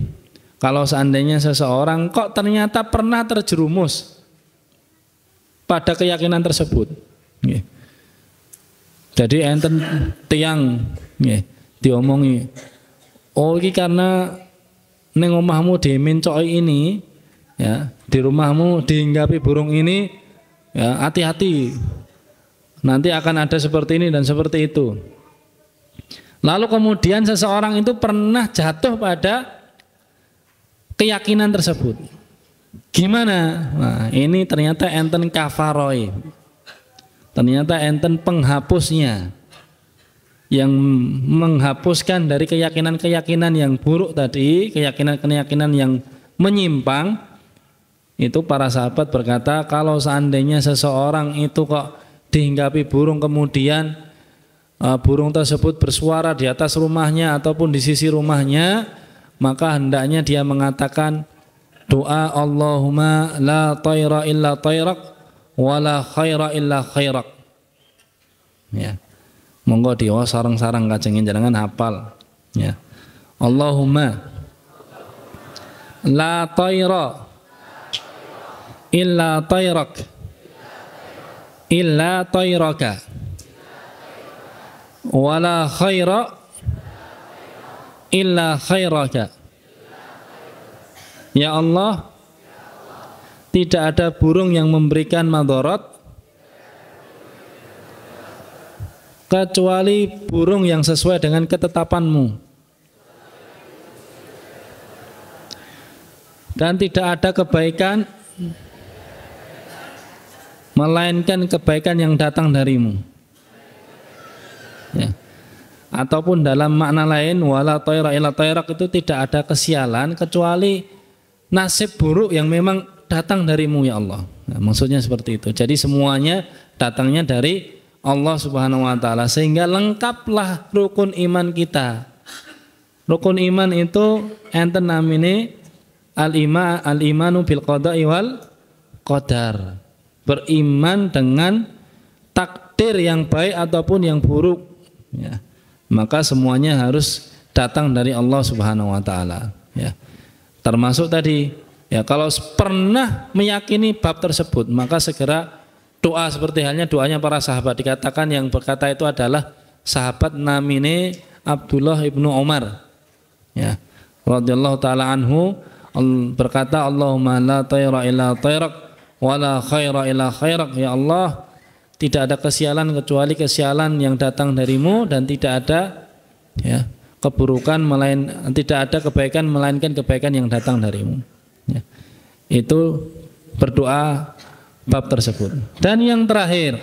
kalau seandainya seseorang kok ternyata pernah terjerumus pada keyakinan tersebut. Jadi enten tiang diomongi, oh ini karena neng omahmu dimencoki ini, ya, di rumahmu dihinggapi burung ini, ya, hati-hati. nanti akan ada seperti ini dan seperti itu. Lalu kemudian seseorang itu pernah jatuh pada keyakinan tersebut. Gimana? Nah, ini ternyata enten kafaroi. Ternyata enten penghapusnya, yang menghapuskan dari keyakinan-keyakinan yang buruk tadi, keyakinan-keyakinan yang menyimpang. Itu para sahabat berkata, kalau seandainya seseorang itu kok dihinggapi burung, kemudian burung tersebut bersuara di atas rumahnya ataupun di sisi rumahnya, maka hendaknya dia mengatakan doa Allahumma la tayra illa tayrak wa la khaira illa khairak. Ya. Monggo diwa sarang-sarang kajengin jangan hafal. Ya. Allahumma la tayra illa tayrak illa tayraka wala khaira illa khairaka. Ya Allah, tidak ada burung yang memberikan madarat kecuali burung yang sesuai dengan ketetapan-Mu, dan tidak ada kebaikan melainkan kebaikan yang datang dari-Mu. Ya. Ataupun dalam makna lain, wala tayra illa tayrak, itu tidak ada kesialan kecuali nasib buruk yang memang datang dari-Mu ya Allah. Nah, maksudnya seperti itu. Jadi semuanya datangnya dari Allah Subhanahu wa taala, sehingga lengkaplah rukun iman kita. Rukun iman itu enten namine al-imanu bil qada'i wal qadar. Beriman dengan takdir yang baik ataupun yang buruk. Ya. Maka semuanya harus datang dari Allah Subhanahu wa taala, ya. Termasuk tadi, ya, kalau pernah meyakini bab tersebut, maka segera doa seperti halnya doanya para sahabat. Dikatakan yang berkata itu adalah sahabat namine Abdullah ibnu Umar, ya, radhiyallahu taala anhu, berkata Allahumma la tayra illa tayrak wa la khaira illa khairak. Ya Allah, tidak ada kesialan kecuali kesialan yang datang dari-Mu, dan tidak ada, ya, keburukan tidak ada kebaikan melainkan kebaikan yang datang dari-Mu. Ya. Itu berdoa bab tersebut. Dan yang terakhir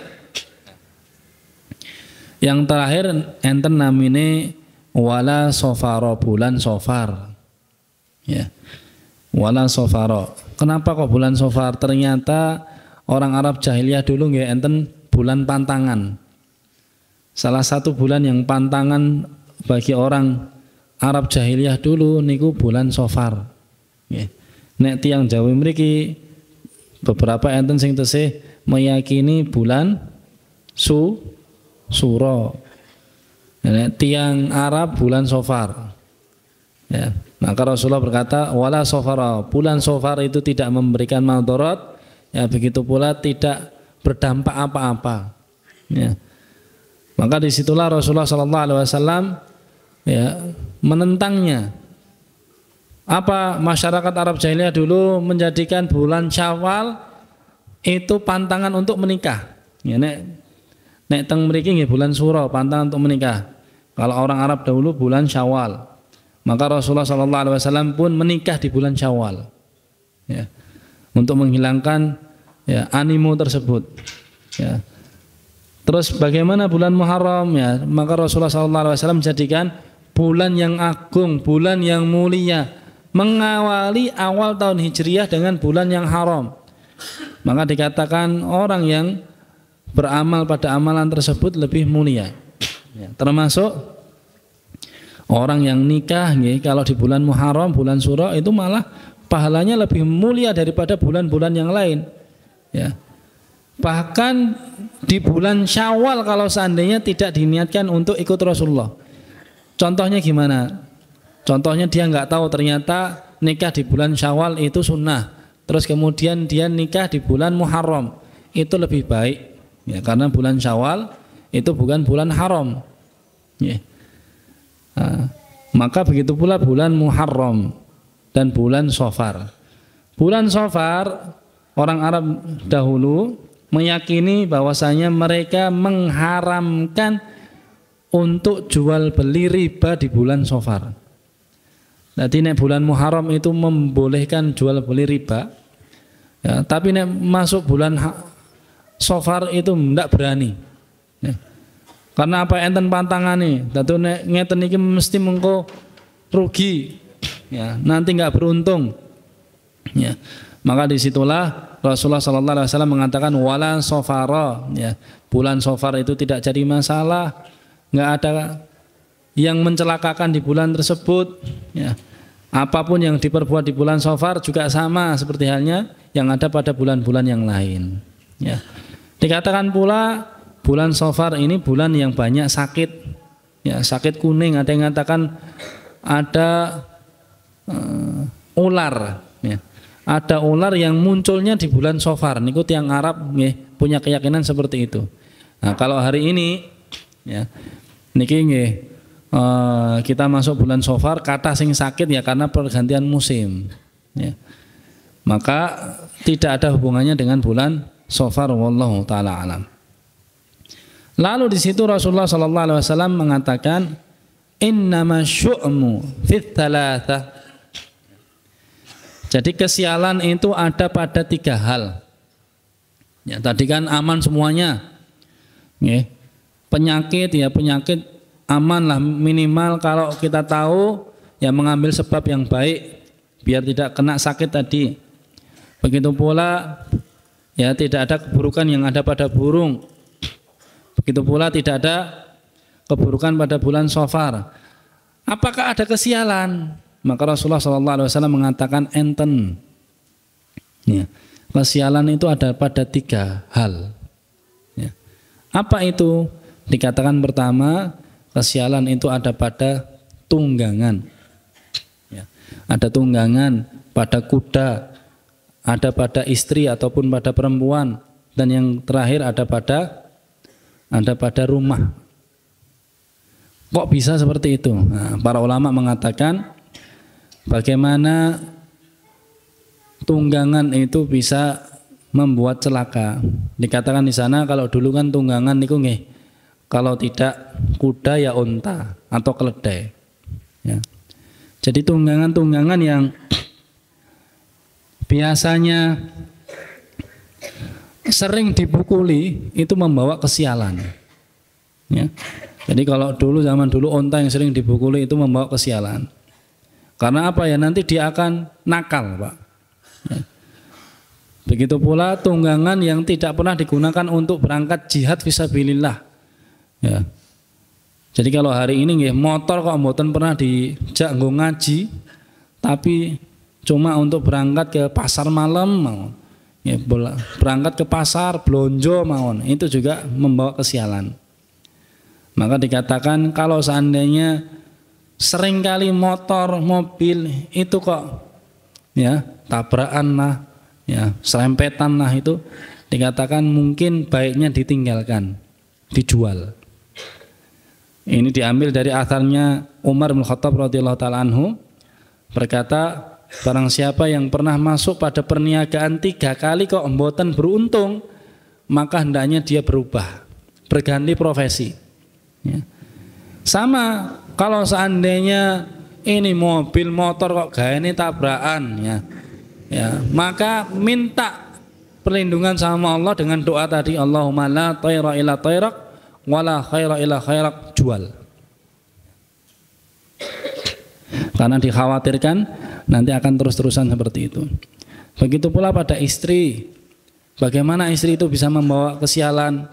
enten namine wala sofaro, bulan sofar. Ya. Wala sofaro. Kenapa kok bulan sofar? Ternyata orang Arab jahiliyah dulu nggih enten bulan pantangan. Salah satu bulan yang pantangan bagi orang Arab jahiliyah dulu niku bulan Sofar. Nek tiyang Jawa mriki beberapa enten sing tesih meyakini bulan Suro. Nek tiyang Arab bulan Sofar. Ya, maka Rasulullah berkata wala Sofara, bulan Sofar itu tidak memberikan madarat, ya, begitu pula tidak berdampak apa-apa. Ya. Maka disitulah Rasulullah SAW, ya, menentangnya. Apa masyarakat Arab jahiliyah dulu menjadikan bulan Syawal itu pantangan untuk menikah. Ya, nek teng mriki nggih bulan Suro pantangan untuk menikah. Kalau orang Arab dahulu bulan Syawal. Maka Rasulullah SAW pun menikah di bulan Syawal. Ya. Untuk menghilangkan, ya, animo tersebut. Ya. Terus bagaimana bulan Muharram? Ya, maka Rasulullah SAW menjadikan bulan yang agung, bulan yang mulia, mengawali awal tahun Hijriah dengan bulan yang haram. Maka dikatakan orang yang beramal pada amalan tersebut lebih mulia. Ya, termasuk orang yang nikah, ya, kalau di bulan Muharram, bulan Suro itu malah pahalanya lebih mulia daripada bulan-bulan yang lain. Ya. Bahkan di bulan Syawal kalau seandainya tidak diniatkan untuk ikut Rasulullah. Contohnya gimana? Contohnya dia nggak tahu ternyata nikah di bulan Syawal itu sunnah. Terus kemudian dia nikah di bulan Muharram, itu lebih baik. Ya, karena bulan Syawal itu bukan bulan haram. Ya. Nah, maka begitu pula bulan Muharram dan bulan Sofar. Bulan Sofar orang Arab dahulu meyakini bahwasanya mereka mengharamkan untuk jual beli riba di bulan Safar. Jadi nek bulan Muharram itu membolehkan jual beli riba, ya, tapi nek masuk bulan Safar itu tidak berani. Ya. Karena apa enten pantangane, dadi nek ngeten iki mesti mengko rugi, ya, nanti nggak beruntung. Ya. Maka disitulah Rasulullah Sallallahu Alaihi Wasallam mengatakan wala safara, ya, bulan Safar itu tidak jadi masalah, nggak ada yang mencelakakan di bulan tersebut, ya. Apapun yang diperbuat di bulan Safar juga sama seperti halnya yang ada pada bulan-bulan yang lain, ya. Dikatakan pula bulan Safar ini bulan yang banyak sakit, ya, sakit kuning. Ada yang mengatakan ada ular, ya. Ada ular yang munculnya di bulan Safar. Niku tiang Arab nggih punya keyakinan seperti itu. Nah, kalau hari ini, ya, niki nggih kita masuk bulan Safar, kata sing sakit ya karena pergantian musim, ya. Maka tidak ada hubungannya dengan bulan Safar, wallahu taala alam. Lalu di situ Rasulullah sallallahu alaihi wasallam mengatakan innama syu'mu fit thalathah. Jadi kesialan itu ada pada 3 hal. Ya, tadi kan aman semuanya. Ya, penyakit ya penyakit aman lah minimal kalau kita tahu ya mengambil sebab yang baik biar tidak kena sakit tadi. Begitu pula ya tidak ada keburukan yang ada pada burung. Begitu pula tidak ada keburukan pada bulan Safar. Apakah ada kesialan? Maka Rasulullah SAW mengatakan enten. Ya, kesialan itu ada pada 3 hal. Ya. Apa itu? Dikatakan pertama, kesialan itu ada pada tunggangan. Ya. Ada tunggangan pada kuda, ada pada istri ataupun pada perempuan, dan yang terakhir ada pada rumah. Kok bisa seperti itu? Nah, para ulama mengatakan bagaimana tunggangan itu bisa membuat celaka. Dikatakan di sana kalau dulu kan tunggangan niku nggih, kalau tidak kuda ya unta atau keledai. Ya. Jadi tunggangan-tunggangan yang biasanya sering dipukuli itu membawa kesialan. Ya. Jadi kalau zaman dulu unta yang sering dipukuli itu membawa kesialan. Karena apa ya, nanti dia akan nakal, Pak. Ya. Begitu pula tunggangan yang tidak pernah digunakan untuk berangkat jihad fisabilillah. Ya. Jadi kalau hari ini nggih motor kok mboten pernah dijak nggo ngaji, tapi cuma untuk berangkat ke pasar malam mawon. Ya, berangkat ke pasar belonjo mawon, itu juga membawa kesialan. Maka dikatakan kalau seandainya seringkali motor, mobil itu kok ya tabrakan lah, ya serempetan lah, itu dikatakan mungkin baiknya ditinggalkan, dijual. Ini diambil dari atharnya Umar bin Khattab radhiyallahu taala anhu, berkata barang siapa yang pernah masuk pada perniagaan 3 kali kok mboten beruntung, maka hendaknya dia berubah, berganti profesi. Ya. Sama kalau seandainya ini mobil motor kok gaene tabrakan, ya, maka minta perlindungan sama Allah dengan doa tadi, Allahumma la tayra ila tayrak wala khaira ila khairak, jual. Karena dikhawatirkan nanti akan terus-terusan seperti itu. Begitu pula pada istri. Bagaimana istri itu bisa membawa kesialan?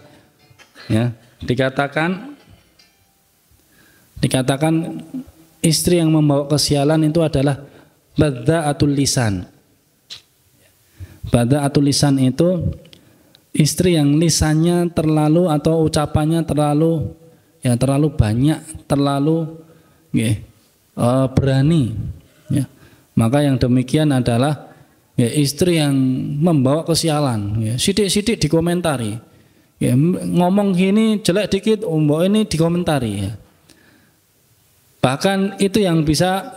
Ya, dikatakan istri yang membawa kesialan itu adalah badha'atul lisan. Badha'atul lisan itu istri yang lisannya terlalu atau ucapannya terlalu banyak, terlalu berani. Ya. Maka yang demikian adalah ya, istri yang membawa kesialan. Ya. Sidik-sidik dikomentari. Ya, ngomong gini jelek dikit, mbok ini dikomentari. Ya. Bahkan itu yang bisa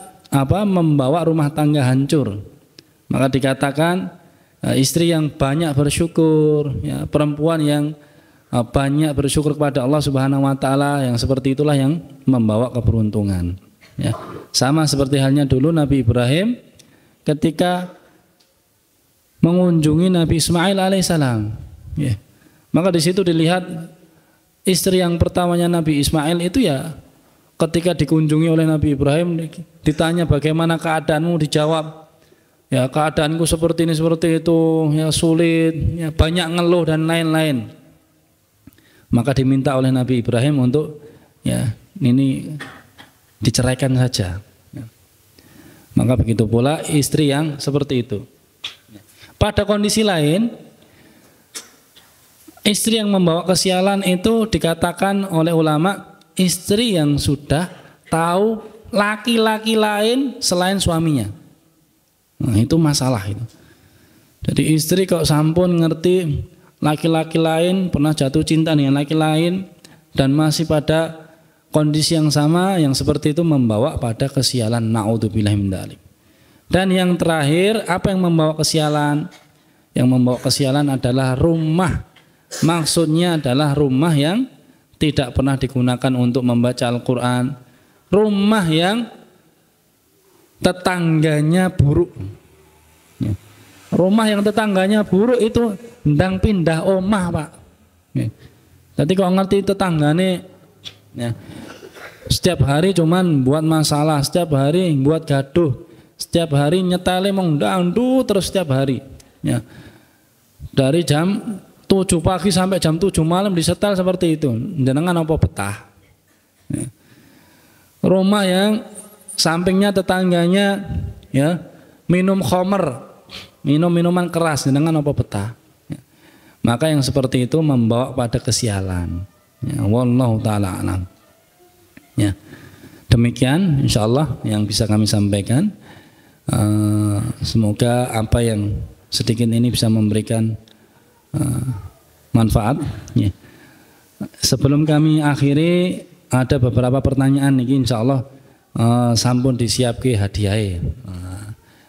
membawa rumah tangga hancur. Maka dikatakan istri yang banyak bersyukur, ya, perempuan yang banyak bersyukur kepada Allah Subhanahu wa taala, yang seperti itulah yang membawa keberuntungan. Ya. Sama seperti halnya dulu Nabi Ibrahim ketika mengunjungi Nabi Ismail alaihissalam. Ya. Maka di situ dilihat istri yang pertamanya Nabi Ismail itu ya ketika dikunjungi oleh Nabi Ibrahim ditanya bagaimana keadaanmu, dijawab ya keadaanku seperti ini seperti itu, ya sulit, ya banyak ngeluh dan lain-lain. Maka diminta oleh Nabi Ibrahim untuk ya ini diceraikan saja. Ya. Maka begitu pula istri yang seperti itu. Pada kondisi lain, istri yang membawa kesialan itu dikatakan oleh ulama istri yang sudah tahu laki-laki lain selain suaminya. Nah, itu masalah itu. Jadi istri kok sampun ngerti laki-laki lain, pernah jatuh cinta dengan laki lain dan masih pada kondisi yang sama, yang seperti itu membawa pada kesialan. Na'udzubillah min dzalik. Dan yang terakhir, apa yang membawa kesialan? Yang membawa kesialan adalah rumah. Maksudnya adalah rumah yang tidak pernah digunakan untuk membaca Al-Quran. Rumah yang tetangganya buruk. Rumah yang tetangganya buruk itu ndang pindah omah, Pak. Jadi kalau ngerti tetanggane, ya, setiap hari cuman buat masalah, setiap hari buat gaduh, setiap hari nyetale mengdandu terus setiap hari. Ya. Dari jam 7 pagi sampai jam 7 malam disetel seperti itu. Jenengan apa betah? Ya. Rumah yang sampingnya tetangganya ya minum khamr, minum minuman keras, jenengan apa betah? Ya. Maka yang seperti itu membawa pada kesialan. Ya, wallahu taala alam. Ya. Demikian insyaallah yang bisa kami sampaikan. Semoga apa yang sedikit ini bisa memberikan manfaat. Ya. Sebelum kami akhiri ada beberapa pertanyaan ini insyaallah sampun disiapke hadiah.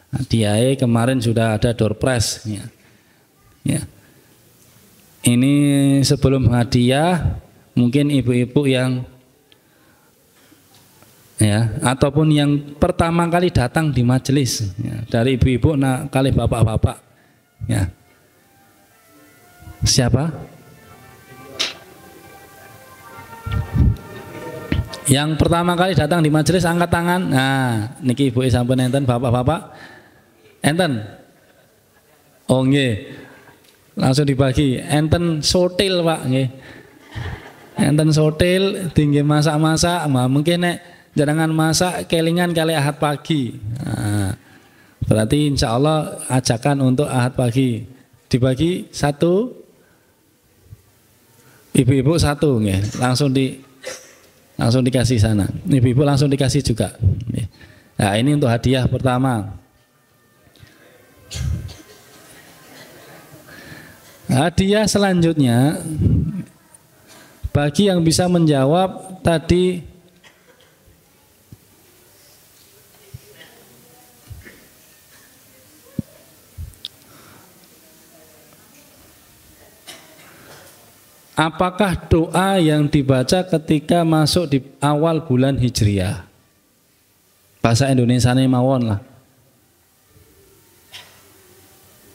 Hadiah kemarin sudah ada door prize. Ya. Ya. Ini sebelum hadiah mungkin ibu-ibu yang ya ataupun yang pertama kali datang di majelis ya, dari ibu-ibu kali bapak-bapak ya. Siapa? Yang pertama kali datang di majelis angkat tangan. Nah, niki ibu sampun enten, bapak-bapak enten. Oh nggih. Langsung dibagi. Enten sotil, Pak, nggih. Enten sotil tinggi masak-masak, mungkin nek jangan masak kelingan kali Ahad pagi. Nah, berarti insya Allah ajakan untuk Ahad pagi dibagi satu, ibu-ibu satu, nggih. Langsung dikasih sana. Ibu-ibu langsung dikasih juga. Nah, ini untuk hadiah pertama. Hadiah selanjutnya bagi yang bisa menjawab tadi apakah doa yang dibaca ketika masuk di awal bulan Hijriah? Bahasa Indonesianya mawon lah.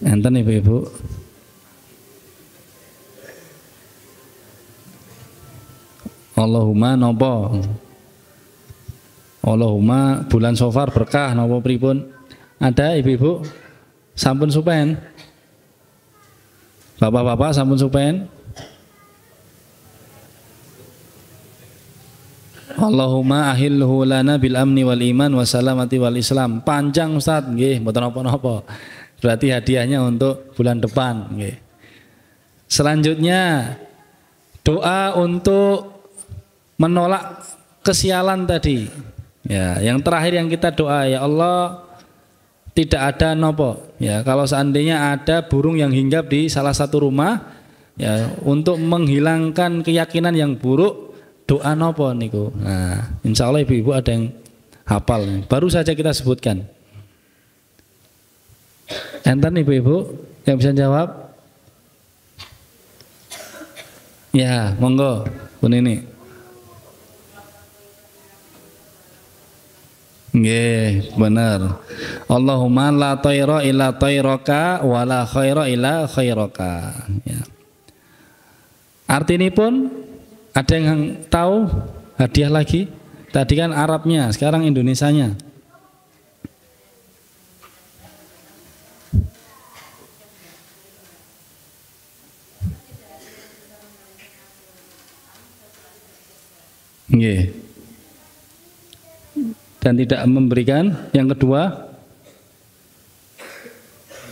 Enten ibu-ibu. Allahumma nopo. Allahumma bulan Safar berkah nopo pripun? Ada ibu-ibu? Sampun supen? Bapak-bapak sampun supen? Allahumma ahilhu lana bil amni wal iman wa salamati wal islam. Panjang Ustaz, nggih, mboten napa-napa. Berarti hadiahnya untuk bulan depan, nggih. Selanjutnya doa untuk menolak kesialan tadi. Ya, yang terakhir yang kita doa, ya Allah, tidak ada nopo. Ya, kalau seandainya ada burung yang hinggap di salah satu rumah, ya, untuk menghilangkan keyakinan yang buruk, doa nopo niku. Nah, insya Allah ibu-ibu ada yang hafal. Baru saja kita sebutkan. Enten ibu-ibu yang bisa jawab? Ya, monggo, Bu Nini. Nggih, bener. Allahumma la tayra illa tayraka wa la khaira illa khairaka. Ya. Artinya pun ada yang tahu? Hadiah lagi. Tadi kan Arabnya, sekarang Indonesianya. Nggih. Dan tidak memberikan. Yang kedua,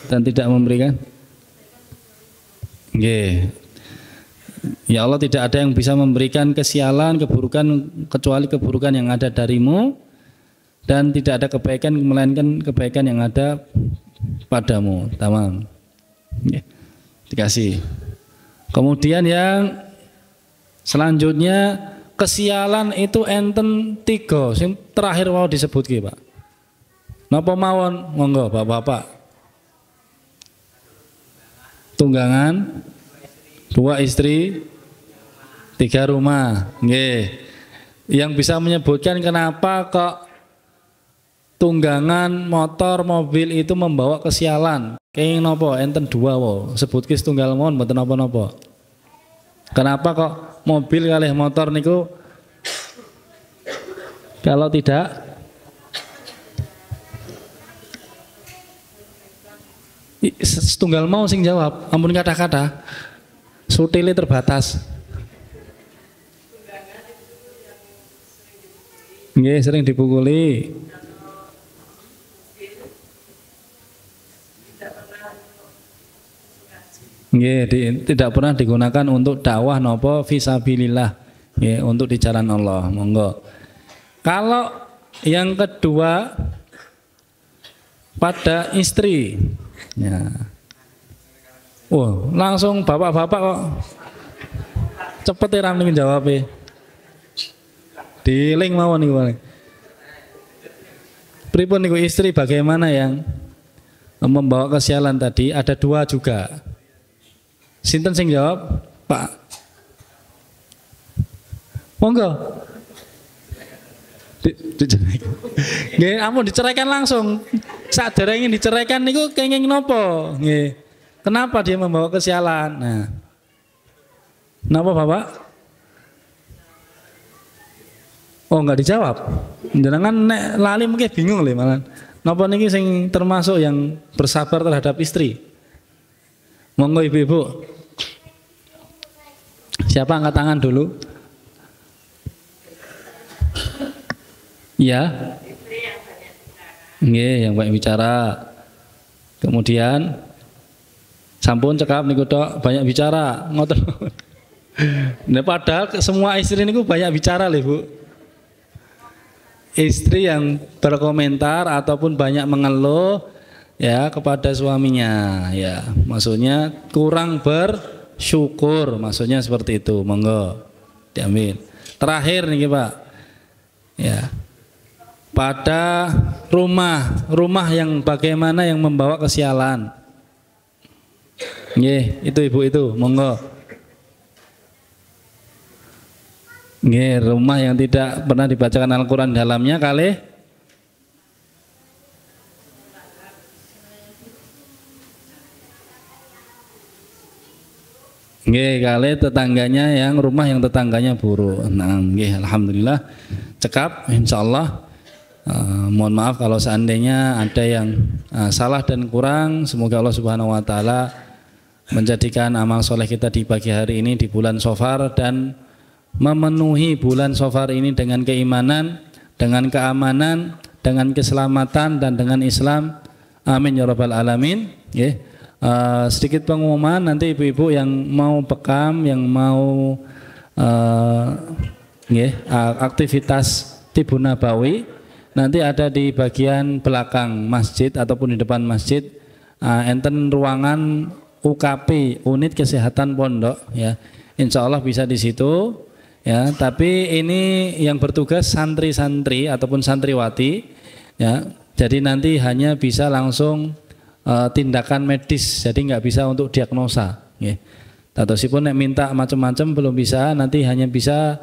dan tidak memberikan. Nggih. Ya Allah, tidak ada yang bisa memberikan kesialan, keburukan kecuali keburukan yang ada darimu, dan tidak ada kebaikan melainkan kebaikan yang ada padamu. Tamam. Nggih. Dikasih. Kemudian yang selanjutnya, kesialan itu enten 3, yang terakhir mau disebut Pak. Napa mawon? Monggo Bapak-bapak. Tunggangan, 2 istri, 3 rumah. Nggih. Yang bisa menyebutkan kenapa kok tunggangan motor mobil itu membawa kesialan? Kenging napa? Enten 2 wo. Sebut ki setunggal mawon mboten napa-napa. Kenapa kok mobil kalih motor niku kalau tidak setunggal mau sing jawab, ampun kata-kata sutile terbatas. Nggih, sering dipukuli. Nggih, tidak pernah digunakan untuk dakwah nopo fisabilillah, nggih, untuk di jalan Allah. Monggo. Kalau yang kedua pada istri, ya. Langsung bapak-bapak kok cepet ya ramai jawabnya. Di link mawon niku paling. Pripun niku istri bagaimana yang membawa kesialan tadi? Ada 2 juga. Sinten sing jawab? Pak. Monggo. Nggih, ampun diceraikan langsung. Saderenge diceraikan niku kenging napa? Nggih. Kenapa dia membawa kesialan? Nah. Napa Bapak? Oh, enggak dijawab. Jenengan nek lali mungkin bingung lho malah. Napa niki sing termasuk yang bersabar terhadap istri? Monggo ibu-ibu. Siapa angkat tangan dulu? Ya. Nggih, yang banyak bicara. Kemudian sampun cekap niku tok banyak bicara, ngoten. Nah, padahal semua istri niku banyak bicara lho, Bu. Istri yang berkomentar ataupun banyak mengeluh ya kepada suaminya, ya maksudnya kurang bersyukur, maksudnya seperti itu. Monggo diambil. Terakhir nih Pak, ya pada rumah yang bagaimana yang membawa kesialan. Nggih, itu ibu itu, monggo. Nggih, rumah yang tidak pernah dibacakan Al-Quran dalamnya kali. Nggih, kali tetangganya rumah yang tetangganya buruk. Nah, nggih, alhamdulillah cekap, insyaallah. Mohon maaf kalau seandainya ada yang salah dan kurang. Semoga Allah Subhanahu wa taala menjadikan amal soleh kita di pagi hari ini di bulan Shafar dan memenuhi bulan Shafar ini dengan keimanan, dengan keamanan, dengan keselamatan dan dengan Islam. Amin ya rabbal alamin. Sedikit pengumuman, nanti ibu-ibu yang mau bekam, yang mau aktivitas Tibun Nabawi, nanti ada di bagian belakang masjid ataupun di depan masjid, enten ruangan UKP, unit kesehatan pondok, ya. Insya Allah bisa di situ, ya. Tapi ini yang bertugas santri-santri ataupun santriwati, ya. Jadi nanti hanya bisa langsung tindakan medis, jadi nggak bisa untuk diagnosa. Tatosipun nek minta macam-macam belum bisa, nanti hanya bisa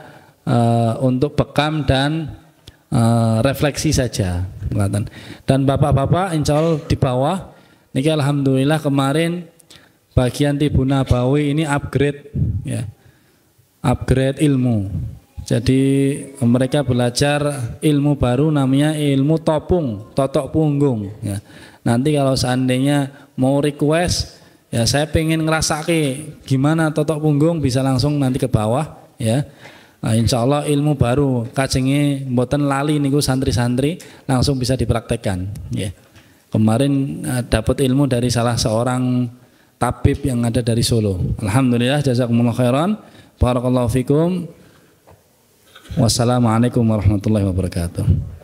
untuk bekam dan refleksi saja. Dan bapak-bapak insya Allah di bawah, niki alhamdulillah kemarin bagian Tibuna Bawi ini upgrade, ya, upgrade ilmu. Jadi mereka belajar ilmu baru namanya ilmu topung, totok punggung. Ya. Nanti kalau seandainya mau request, ya saya pengen ngerasake gimana totok punggung, bisa langsung nanti ke bawah, ya. Nah, insya Allah ilmu baru kajenge mboten lali niku santri-santri langsung bisa dipraktekkan. Ya. Kemarin dapat ilmu dari salah seorang tabib yang ada dari Solo. Alhamdulillah, jazakumullah khairan, barakallahu fikum. Wassalamualaikum warahmatullahi wabarakatuh.